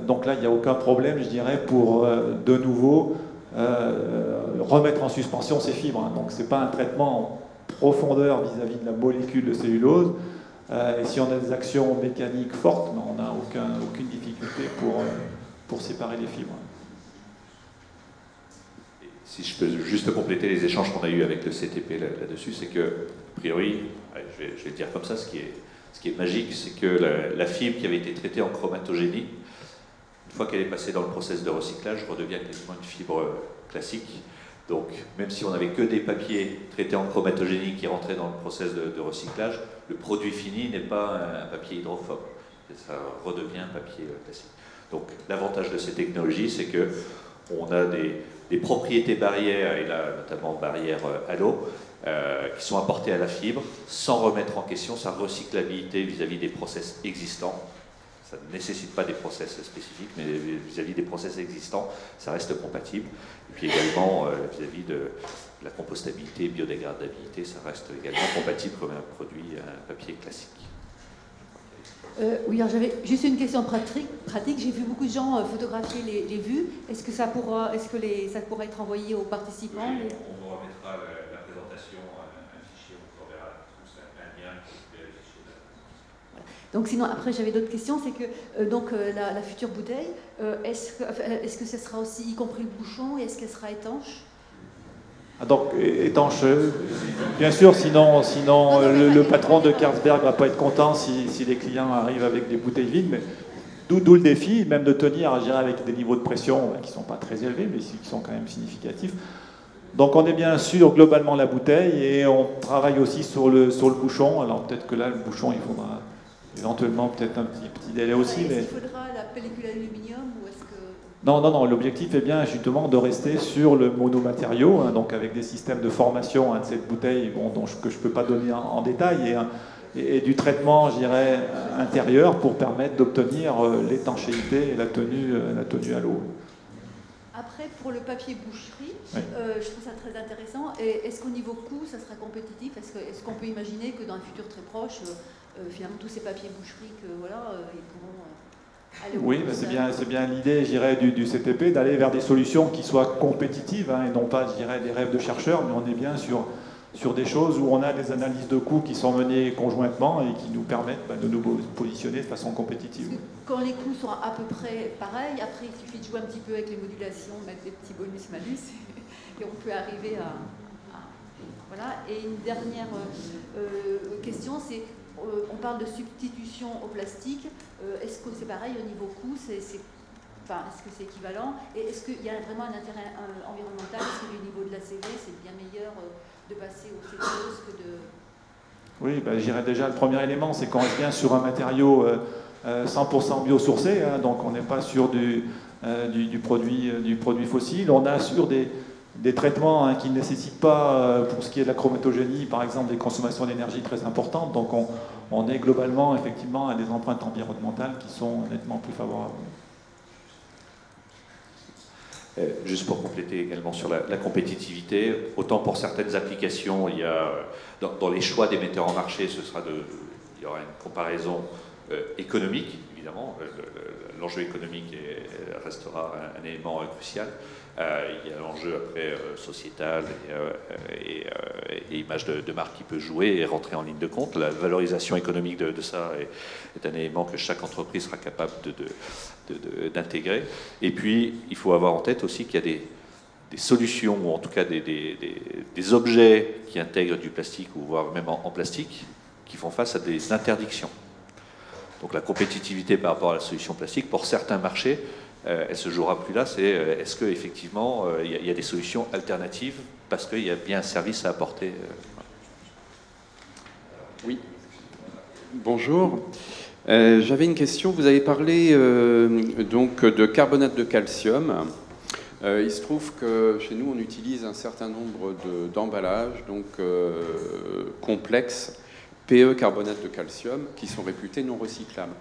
donc là il n'y a aucun problème, je dirais, pour de nouveau remettre en suspension ces fibres. Hein. Donc ce n'est pas un traitement en profondeur vis-à-vis de la molécule de cellulose. Et si on a des actions mécaniques fortes, on n'a aucune difficulté pour séparer les fibres. Si je peux juste compléter les échanges qu'on a eus avec le CTP là-dessus, c'est que, a priori, je vais le dire comme ça, ce qui est magique, c'est que la fibre qui avait été traitée en chromatogénie, une fois qu'elle est passée dans le process de recyclage, redevient quasiment une fibre classique. Donc, même si on n'avait que des papiers traités en chromatogénie qui rentraient dans le process de recyclage, le produit fini n'est pas un papier hydrophobe. Ça redevient un papier classique. Donc, l'avantage de ces technologies, c'est qu'on a des propriétés barrières, et là, notamment barrières à l'eau, qui sont apportées à la fibre, sans remettre en question sa recyclabilité vis-à-vis des process existants. Ça ne nécessite pas des process spécifiques, mais vis-à-vis des process existants, ça reste compatible. Et puis également, vis-à-vis de la compostabilité et biodégradabilité, ça reste également compatible comme un produit, un papier classique. Oui, alors j'avais juste une question pratique. J'ai vu beaucoup de gens photographier les vues. Est-ce que ça pourrait être envoyé aux participants? Oui, on vous remettra la présentation, un fichier, on vous enverra tous un lien pour les fichiers. Donc sinon, après j'avais d'autres questions, c'est que la future bouteille, est-ce que ça sera aussi, y compris le bouchon, et est-ce qu'elle sera étanche? Donc étanche, bien sûr, sinon le patron de Carlsberg ne va pas être content si les clients arrivent avec des bouteilles vides, mais d'où le défi, même de tenir à gérer avec des niveaux de pression qui ne sont pas très élevés, mais qui sont quand même significatifs. Donc on est bien sûr globalement la bouteille et on travaille aussi sur le bouchon. Alors peut-être que là, le bouchon, il faudra éventuellement peut-être un petit délai aussi. Est-ce qu'il faudra la pellicule aluminium ou est-ce que... Non, l'objectif est bien justement de rester sur le monomatériau, hein, donc avec des systèmes de formation de cette bouteille que je ne peux pas donner en détail, et du traitement, je dirais, intérieur pour permettre d'obtenir l'étanchéité et la tenue à l'eau. Après, pour le papier boucherie, oui. Je trouve ça très intéressant. Et est-ce qu'au niveau coût, ça sera compétitif? Est-ce qu'on peut imaginer que dans un futur très proche, finalement, tous ces papiers boucherie, ils pourront... Oui, c'est bien l'idée, je dirais, du CTP, d'aller vers des solutions qui soient compétitives, hein, et non pas, je dirais, des rêves de chercheurs, mais on est bien sur des choses où on a des analyses de coûts qui sont menées conjointement et qui nous permettent de nous positionner de façon compétitive. Quand les coûts sont à peu près pareils, après il suffit de jouer un petit peu avec les modulations, mettre des petits bonus-malus, et on peut arriver à... Voilà. Et une dernière question, c'est... on parle de substitution au plastique. Est-ce que c'est pareil au niveau coût? Est-ce que c'est équivalent? Et est-ce qu'il y a vraiment un intérêt environnemental? Est-ce que au niveau de la CV, c'est bien meilleur de passer au cellulose que de... Oui, je dirais déjà le premier élément, c'est qu'on reste bien sur un matériau 100% biosourcé, hein, donc on n'est pas sur du produit fossile. On a sur des traitements, hein, qui ne nécessitent pas, pour ce qui est de la chromatogénie, par exemple, des consommations d'énergie très importantes. Donc on est globalement, effectivement, à des empreintes environnementales qui sont nettement plus favorables. Juste pour compléter également sur la compétitivité, autant pour certaines applications, il y a, dans les choix des metteurs en marché, il y aura une comparaison économique, évidemment. L'enjeu économique restera un élément crucial. Il y a l'enjeu après sociétal et image de marque qui peut jouer et rentrer en ligne de compte. La valorisation économique de ça est un élément que chaque entreprise sera capable d'intégrer. Et puis, il faut avoir en tête aussi qu'il y a des solutions, ou en tout cas des objets qui intègrent du plastique, ou voire même en plastique, qui font face à des interdictions. Donc la compétitivité par rapport à la solution plastique, pour certains marchés, elle se jouera plus là. C'est est-ce qu'effectivement, il y a des solutions alternatives parce qu'il y a bien un service à apporter. Oui. Bonjour. J'avais une question. Vous avez parlé donc de carbonate de calcium. Il se trouve que chez nous, on utilise un certain nombre d'emballages donc complexes, PE carbonate de calcium, qui sont réputés non recyclables.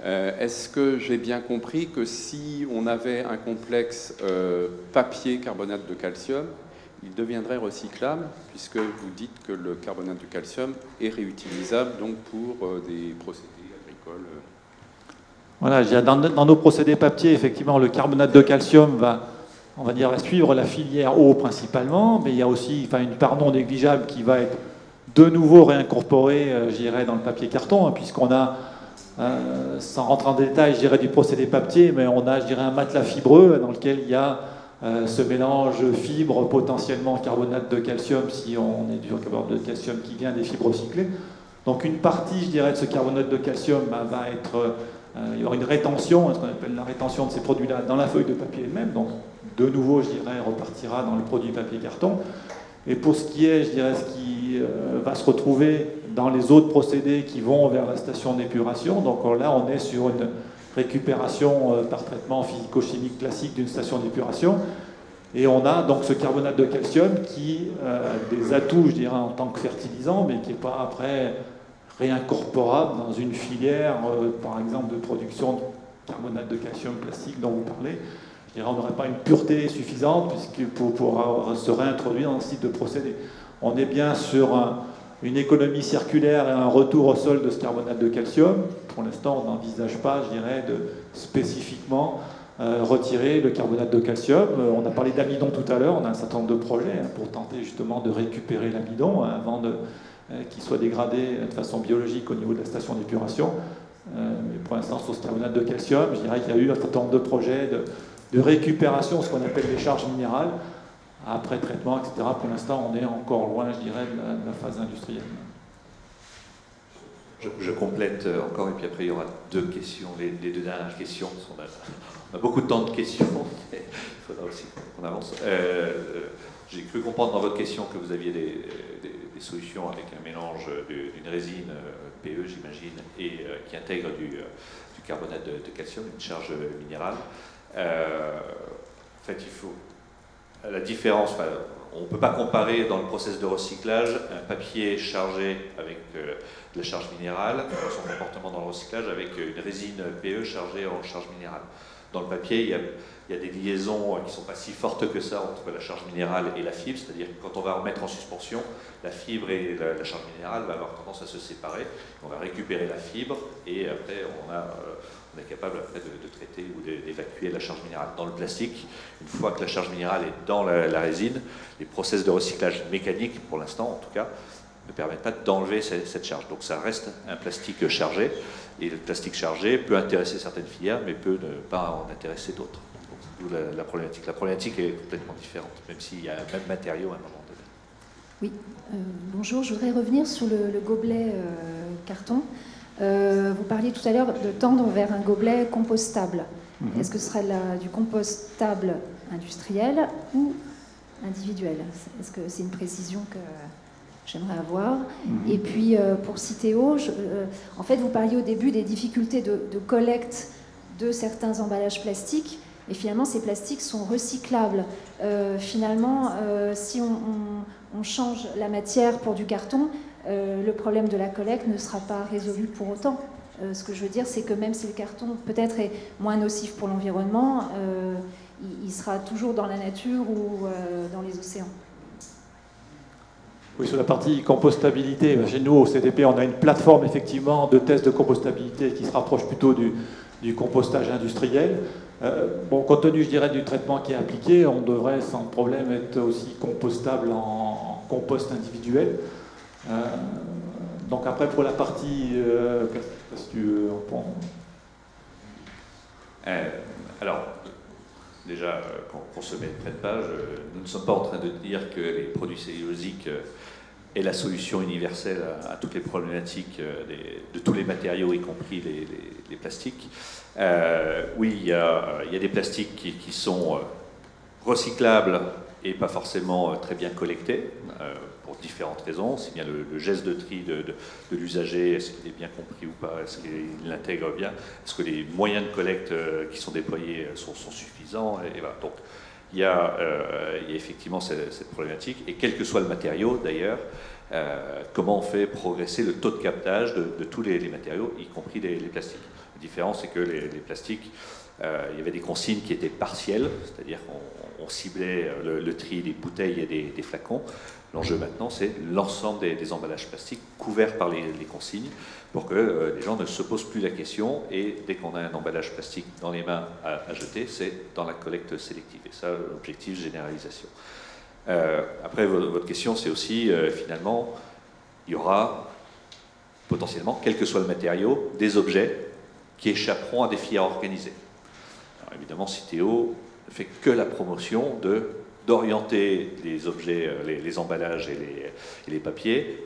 Est-ce que j'ai bien compris que si on avait un complexe papier carbonate de calcium, il deviendrait recyclable, puisque vous dites que le carbonate de calcium est réutilisable donc pour des procédés agricoles? Voilà, dans nos procédés papier, effectivement, le carbonate de calcium va suivre la filière eau principalement, mais il y a aussi une part non négligeable qui va être de nouveau réincorporée, je dirais, dans le papier carton, hein, puisqu'on a, sans rentrer en détail, je dirais, du procédé papier, mais on a, je dirais, un matelas fibreux dans lequel il y a ce mélange fibre, potentiellement carbonate de calcium, si on est du carbonate de calcium qui vient des fibres recyclées. Donc une partie, je dirais, de ce carbonate de calcium va être... il y aura une rétention, ce qu'on appelle la rétention de ces produits-là dans la feuille de papier elle-même. Donc de nouveau, je dirais, repartira dans le produit papier carton. Et pour ce qui est, je dirais, ce qui va se retrouver dans les autres procédés qui vont vers la station d'épuration, donc là, on est sur une récupération par traitement physico-chimique classique d'une station d'épuration. Et on a donc ce carbonate de calcium qui a des atouts, je dirais, en tant que fertilisant, mais qui n'est pas après réincorporable dans une filière, par exemple, de production de carbonate de calcium plastique dont vous parlez. Je dirais, on n'aurait pas une pureté suffisante pour se réintroduire dans ce type de procédé. On est bien sur une économie circulaire et un retour au sol de ce carbonate de calcium. Pour l'instant, on n'envisage pas, je dirais, de spécifiquement retirer le carbonate de calcium. On a parlé d'amidon tout à l'heure, on a un certain nombre de projets pour tenter justement de récupérer l'amidon avant qu'il soit dégradé de façon biologique au niveau de la station d'épuration. Mais pour l'instant, sur ce carbonate de calcium, je dirais qu'il y a eu un certain nombre de projets de récupération, ce qu'on appelle les charges minérales, après traitement, etc. Pour l'instant, on est encore loin, je dirais, de la phase industrielle. Je complète encore, et puis après il y aura deux questions, les deux dernières questions. On a beaucoup de temps de questions, il faudra aussi qu'on avance. J'ai cru comprendre dans votre question que vous aviez des solutions avec un mélange d'une résine PE, j'imagine, et qui intègre du carbonate de calcium, une charge minérale. En fait, il faut la différence. On ne peut pas comparer dans le process de recyclage un papier chargé avec de la charge minérale, son comportement dans le recyclage, avec une résine PE chargée en charge minérale. Dans le papier, il y a des liaisons qui ne sont pas si fortes que ça entre la charge minérale et la fibre, c'est-à-dire que quand on va remettre en suspension, la fibre et la charge minérale va avoir tendance à se séparer. On va récupérer la fibre et après on est capable après de traiter ou d'évacuer la charge minérale. Dans le plastique, une fois que la charge minérale est dans la résine, les process de recyclage mécanique, pour l'instant en tout cas, ne permettent pas d'enlever cette charge. Donc ça reste un plastique chargé, et le plastique chargé peut intéresser certaines filières, mais peut ne pas en intéresser d'autres. D'où la problématique. La problématique est complètement différente, même s'il y a le même matériau à un moment donné. Oui, bonjour, je voudrais revenir sur le gobelet carton. Vous parliez tout à l'heure de tendre vers un gobelet compostable. Est-ce que ce serait du compostable industriel ou individuel? Est-ce que c'est une précision que j'aimerais avoir? Et puis pour Citeo, en fait vous parliez au début des difficultés de collecte de certains emballages plastiques, et finalement ces plastiques sont recyclables. Finalement, si on change la matière pour du carton, le problème de la collecte ne sera pas résolu pour autant. Ce que je veux dire, c'est que même si le carton peut-être est moins nocif pour l'environnement, il sera toujours dans la nature ou dans les océans. Oui, sur la partie compostabilité, chez nous au CDP, on a une plateforme effectivement de tests de compostabilité qui se rapproche plutôt du compostage industriel. Bon, compte tenu, je dirais, du traitement qui est appliqué, on devrait sans problème être aussi compostable en compost individuel. Donc après, pour la partie... qu'est-ce que tu veux en prendre? Alors, déjà, qu'on se mette près de page, nous ne sommes pas en train de dire que les produits cellulosiques est la solution universelle à toutes les problématiques de tous les matériaux, y compris les plastiques. Oui, il y a des plastiques qui sont recyclables et pas forcément très bien collectés, pour différentes raisons. C'est bien le geste de tri de l'usager, est-ce qu'il est bien compris ou pas, est-ce qu'il l'intègre bien, est-ce que les moyens de collecte qui sont déployés sont suffisants, et voilà. Donc il y a effectivement cette problématique, et quel que soit le matériau d'ailleurs, comment on fait progresser le taux de captage de tous les matériaux, y compris les plastiques. La différence, c'est que les plastiques, il y avait des consignes qui étaient partielles, c'est-à-dire qu'on ciblait le tri des bouteilles et des flacons. L'enjeu maintenant, c'est l'ensemble des emballages plastiques couverts par les consignes pour que les gens ne se posent plus la question, et dès qu'on a un emballage plastique dans les mains à jeter, c'est dans la collecte sélective. Et ça, l'objectif, généralisation. Après, votre question, c'est aussi, finalement, il y aura potentiellement, quel que soit le matériau, des objets qui échapperont à des filières organisées. Alors évidemment, Citeo ne fait que la promotion d'orienter les objets, les emballages et les papiers,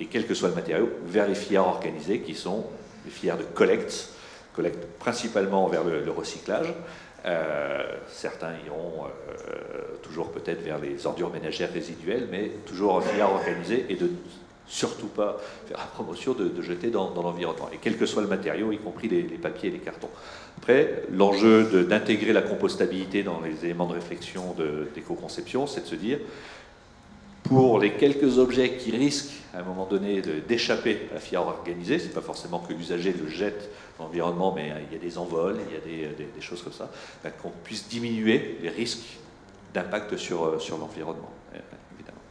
et quel que soit le matériau, vers les filières organisées qui sont les filières de collecte principalement vers le recyclage. Certains iront toujours peut-être vers les ordures ménagères résiduelles, mais toujours en filière organisée, et de surtout pas faire la promotion de jeter dans l'environnement. Et quel que soit le matériau, y compris les papiers et les cartons. Après, l'enjeu d'intégrer la compostabilité dans les éléments de réflexion d'éco-conception, c'est de se dire, pour les quelques objets qui risquent à un moment donné d'échapper à la filière organisée, c'est pas forcément que l'usager le jette dans l'environnement, mais il y a des envols, il y a des choses comme ça, qu'on puisse diminuer les risques d'impact sur l'environnement, évidemment.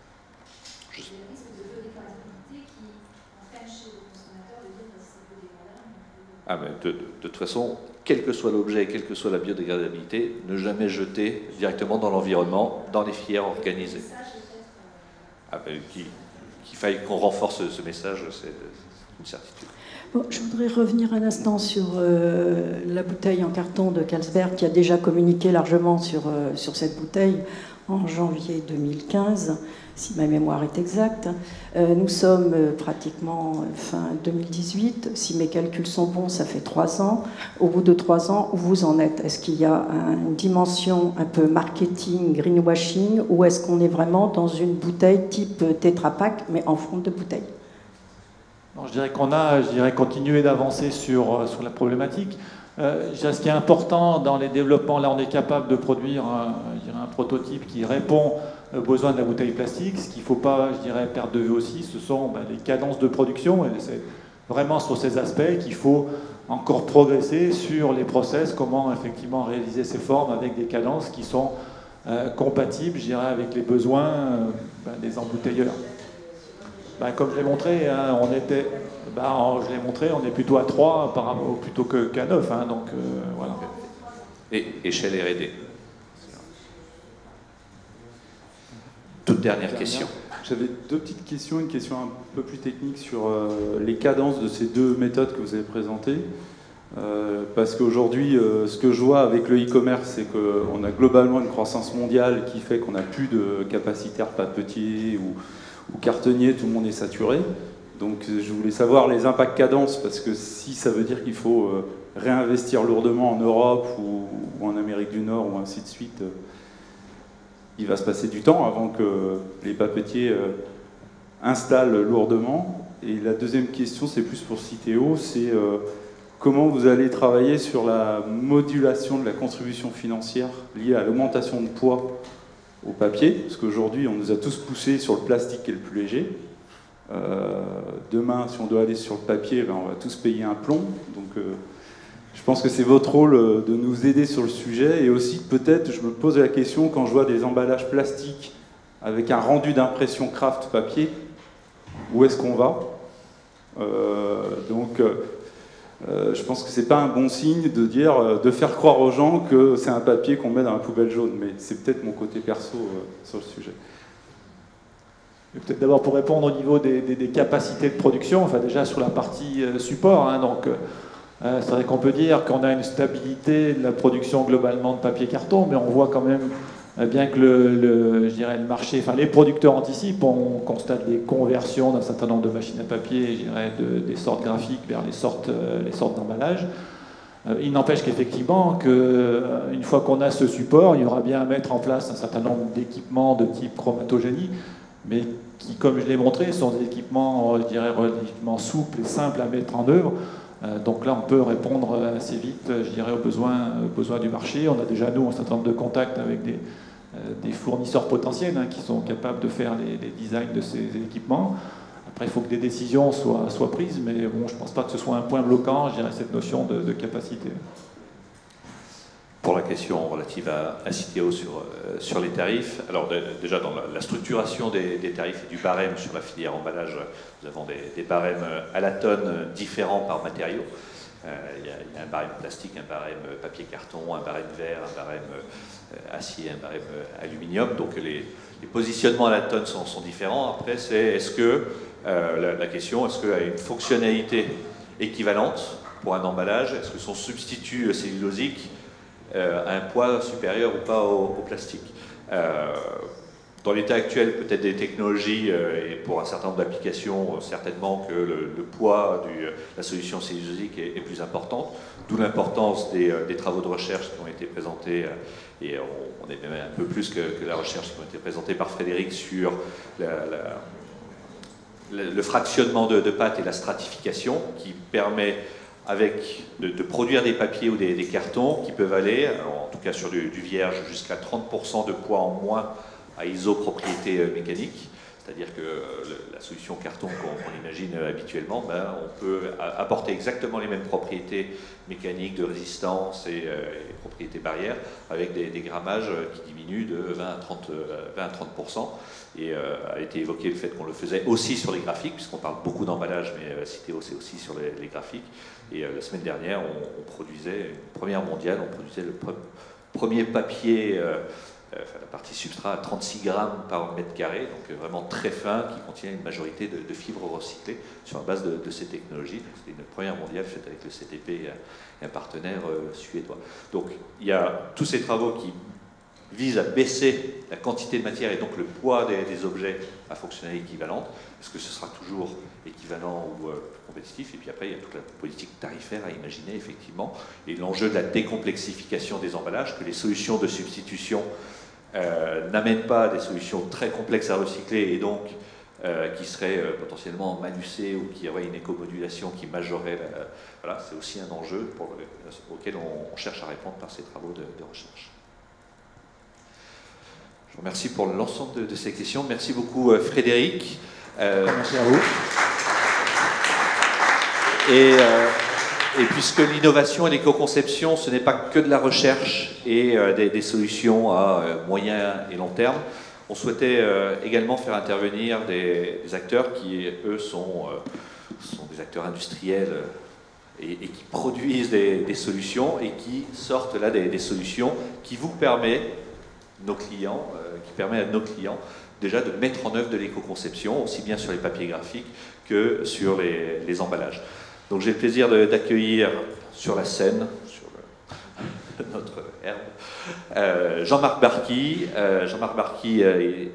Ah, mais de toute façon, quel que soit l'objet, quelle que soit la biodégradabilité, ne jamais jeter directement dans l'environnement, dans les filières organisées. Ah, ben, qu'il faille qu'on renforce ce message, c'est une certitude. Bon, je voudrais revenir un instant sur la bouteille en carton de Carlsberg, qui a déjà communiqué largement sur cette bouteille en janvier 2015, si ma mémoire est exacte. Nous sommes pratiquement fin 2018. Si mes calculs sont bons, ça fait 3 ans. Au bout de 3 ans, où vous en êtes? Est-ce qu'il y a une dimension un peu marketing, greenwashing, ou est-ce qu'on est vraiment dans une bouteille type Tetra Pak, mais en forme de bouteille? Non, je dirais qu'on a continué d'avancer sur la problématique. Ce qui est important dans les développements, là on est capable de produire un prototype qui répond aux besoins de la bouteille plastique. Ce qu'il ne faut pas, perdre de vue aussi, ce sont les cadences de production, et c'est vraiment sur ces aspects qu'il faut encore progresser sur les process, comment effectivement réaliser ces formes avec des cadences qui sont compatibles, avec les besoins des embouteilleurs. Comme je l'ai montré, on est plutôt à 3 plutôt qu'à 9, donc voilà. Et échelle R&D. Toute dernière question. J'avais 2 petites questions, une question un peu plus technique sur les cadences de ces 2 méthodes que vous avez présentées. Parce qu'aujourd'hui, ce que je vois avec le e-commerce, c'est qu'on a globalement une croissance mondiale qui fait qu'on n'a plus de capacité à papetier ou cartonnier, tout le monde est saturé. Donc je voulais savoir les impacts cadence, parce que si ça veut dire qu'il faut réinvestir lourdement en Europe ou en Amérique du Nord ou ainsi de suite, il va se passer du temps avant que les papetiers installent lourdement. Et la deuxième question, c'est plus pour Citeo, c'est comment vous allez travailler sur la modulation de la contribution financière liée à l'augmentation de poids au papier, parce qu'aujourd'hui on nous a tous poussé sur le plastique qui est le plus léger. Demain, si on doit aller sur le papier, ben, on va tous payer un plomb. Donc je pense que c'est votre rôle de nous aider sur le sujet. Et aussi, peut-être, je me pose la question, quand je vois des emballages plastiques avec un rendu d'impression craft papier, où est-ce qu'on va? Je pense que c'est pas un bon signe de dire, de faire croire aux gens que c'est un papier qu'on met dans la poubelle jaune. Mais c'est peut-être mon côté perso sur le sujet. Peut-être d'abord pour répondre au niveau des capacités de production, enfin déjà sur la partie support, hein, donc c'est vrai qu'on peut dire qu'on a une stabilité de la production globalement de papier-carton, mais on voit quand même bien que le marché, enfin les producteurs anticipent, on constate des conversions d'un certain nombre de machines à papier, je dirais, des sortes graphiques vers les sortes d'emballage. Il n'empêche qu'effectivement, une fois qu'on a ce support, il y aura bien à mettre en place un certain nombre d'équipements de type chromatogénie, mais qui, comme je l'ai montré, sont des équipements, je dirais, relativement souples et simples à mettre en œuvre. Donc là, on peut répondre assez vite, je dirais, aux besoins du marché. On a déjà, nous, un certain nombre de contacts avec des fournisseurs potentiels qui sont capables de faire les designs de ces équipements. Après, il faut que des décisions soient prises, mais bon, je ne pense pas que ce soit un point bloquant, je dirais, cette notion de capacité. Pour la question relative à Citeo sur les tarifs, alors déjà dans la structuration des tarifs et du barème sur la filière emballage, nous avons des barèmes à la tonne différents par matériau. Il y a un barème plastique, un barème papier-carton, un barème verre, un barème acier, un barème aluminium. Donc les positionnements à la tonne sont différents. Après, c'est est-ce que la question, est-ce qu'elle a une fonctionnalité équivalente pour un emballage? Est-ce que son substitut cellulosique un poids supérieur ou pas au plastique. Dans l'état actuel, peut-être des technologies, et pour un certain nombre d'applications, certainement que le poids de la solution cellulosique est plus importante, d'où l'importance des travaux de recherche qui ont été présentés, et on est même un peu plus que la recherche qui ont été présentées par Frédéric sur le fractionnement de pâtes et la stratification qui permet de produire des papiers ou des cartons qui peuvent aller, en tout cas sur du vierge, jusqu'à 30% de poids en moins à isopropriété mécanique. C'est-à-dire que la solution carton qu'on imagine habituellement, on peut apporter exactement les mêmes propriétés mécaniques de résistance et propriétés barrières avec des grammages qui diminuent de 20 à 30%. Et a été évoqué le fait qu'on le faisait aussi sur les graphiques, puisqu'on parle beaucoup d'emballage, mais Citeo c'est aussi sur les graphiques. Et la semaine dernière, on produisait une première mondiale, on produisait le premier papier, la partie substrat à 36 grammes par mètre carré, donc vraiment très fin, qui contient une majorité de fibres recyclées sur la base de ces technologies. C'était une première mondiale faite avec le CTP et un partenaire suédois. Donc il y a tous ces travaux qui vise à baisser la quantité de matière et donc le poids des objets à fonctionnalité équivalente. Est-ce que ce sera toujours équivalent ou compétitif? Et puis après, il y a toute la politique tarifaire à imaginer, effectivement. Et l'enjeu de la décomplexification des emballages, que les solutions de substitution n'amènent pas à des solutions très complexes à recycler et donc qui seraient potentiellement manucées ou qui auraient une écomodulation qui majorerait. Voilà, c'est aussi un enjeu auquel on cherche à répondre par ces travaux de recherche. Je vous remercie pour l'ensemble de ces questions. Merci beaucoup Frédéric. Merci à vous. Et puisque l'innovation et l'éco-conception, ce n'est pas que de la recherche et des solutions à moyen et long terme, on souhaitait également faire intervenir des acteurs qui, eux, sont des acteurs industriels et qui produisent des solutions et qui sortent là des solutions qui vous permettent, nos clients, qui permet à nos clients déjà de mettre en œuvre de l'éco-conception, aussi bien sur les papiers graphiques que sur les emballages. Donc j'ai le plaisir d'accueillir sur la scène, sur notre herbe, Jean-Marc Barky. Jean-Marc Barky est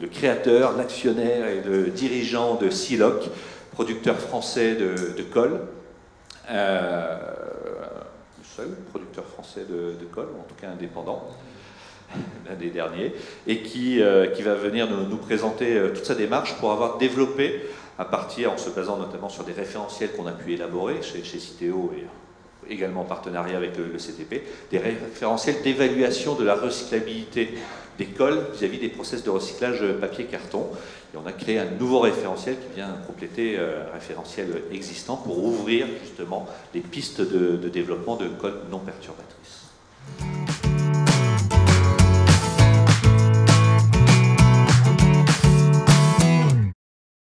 le créateur, l'actionnaire et le dirigeant de Siloc, producteur français de colle, le seul producteur français de colle, en tout cas indépendant, l'un des derniers, et qui va venir nous présenter toute sa démarche pour avoir développé, à partir, en se basant notamment sur des référentiels qu'on a pu élaborer chez Citeo et également en partenariat avec le CTP, des référentiels d'évaluation de la recyclabilité des colles vis-à-vis des process de recyclage papier-carton. Et on a créé un nouveau référentiel qui vient compléter un référentiel existant pour ouvrir justement les pistes de développement de colles non perturbatrices.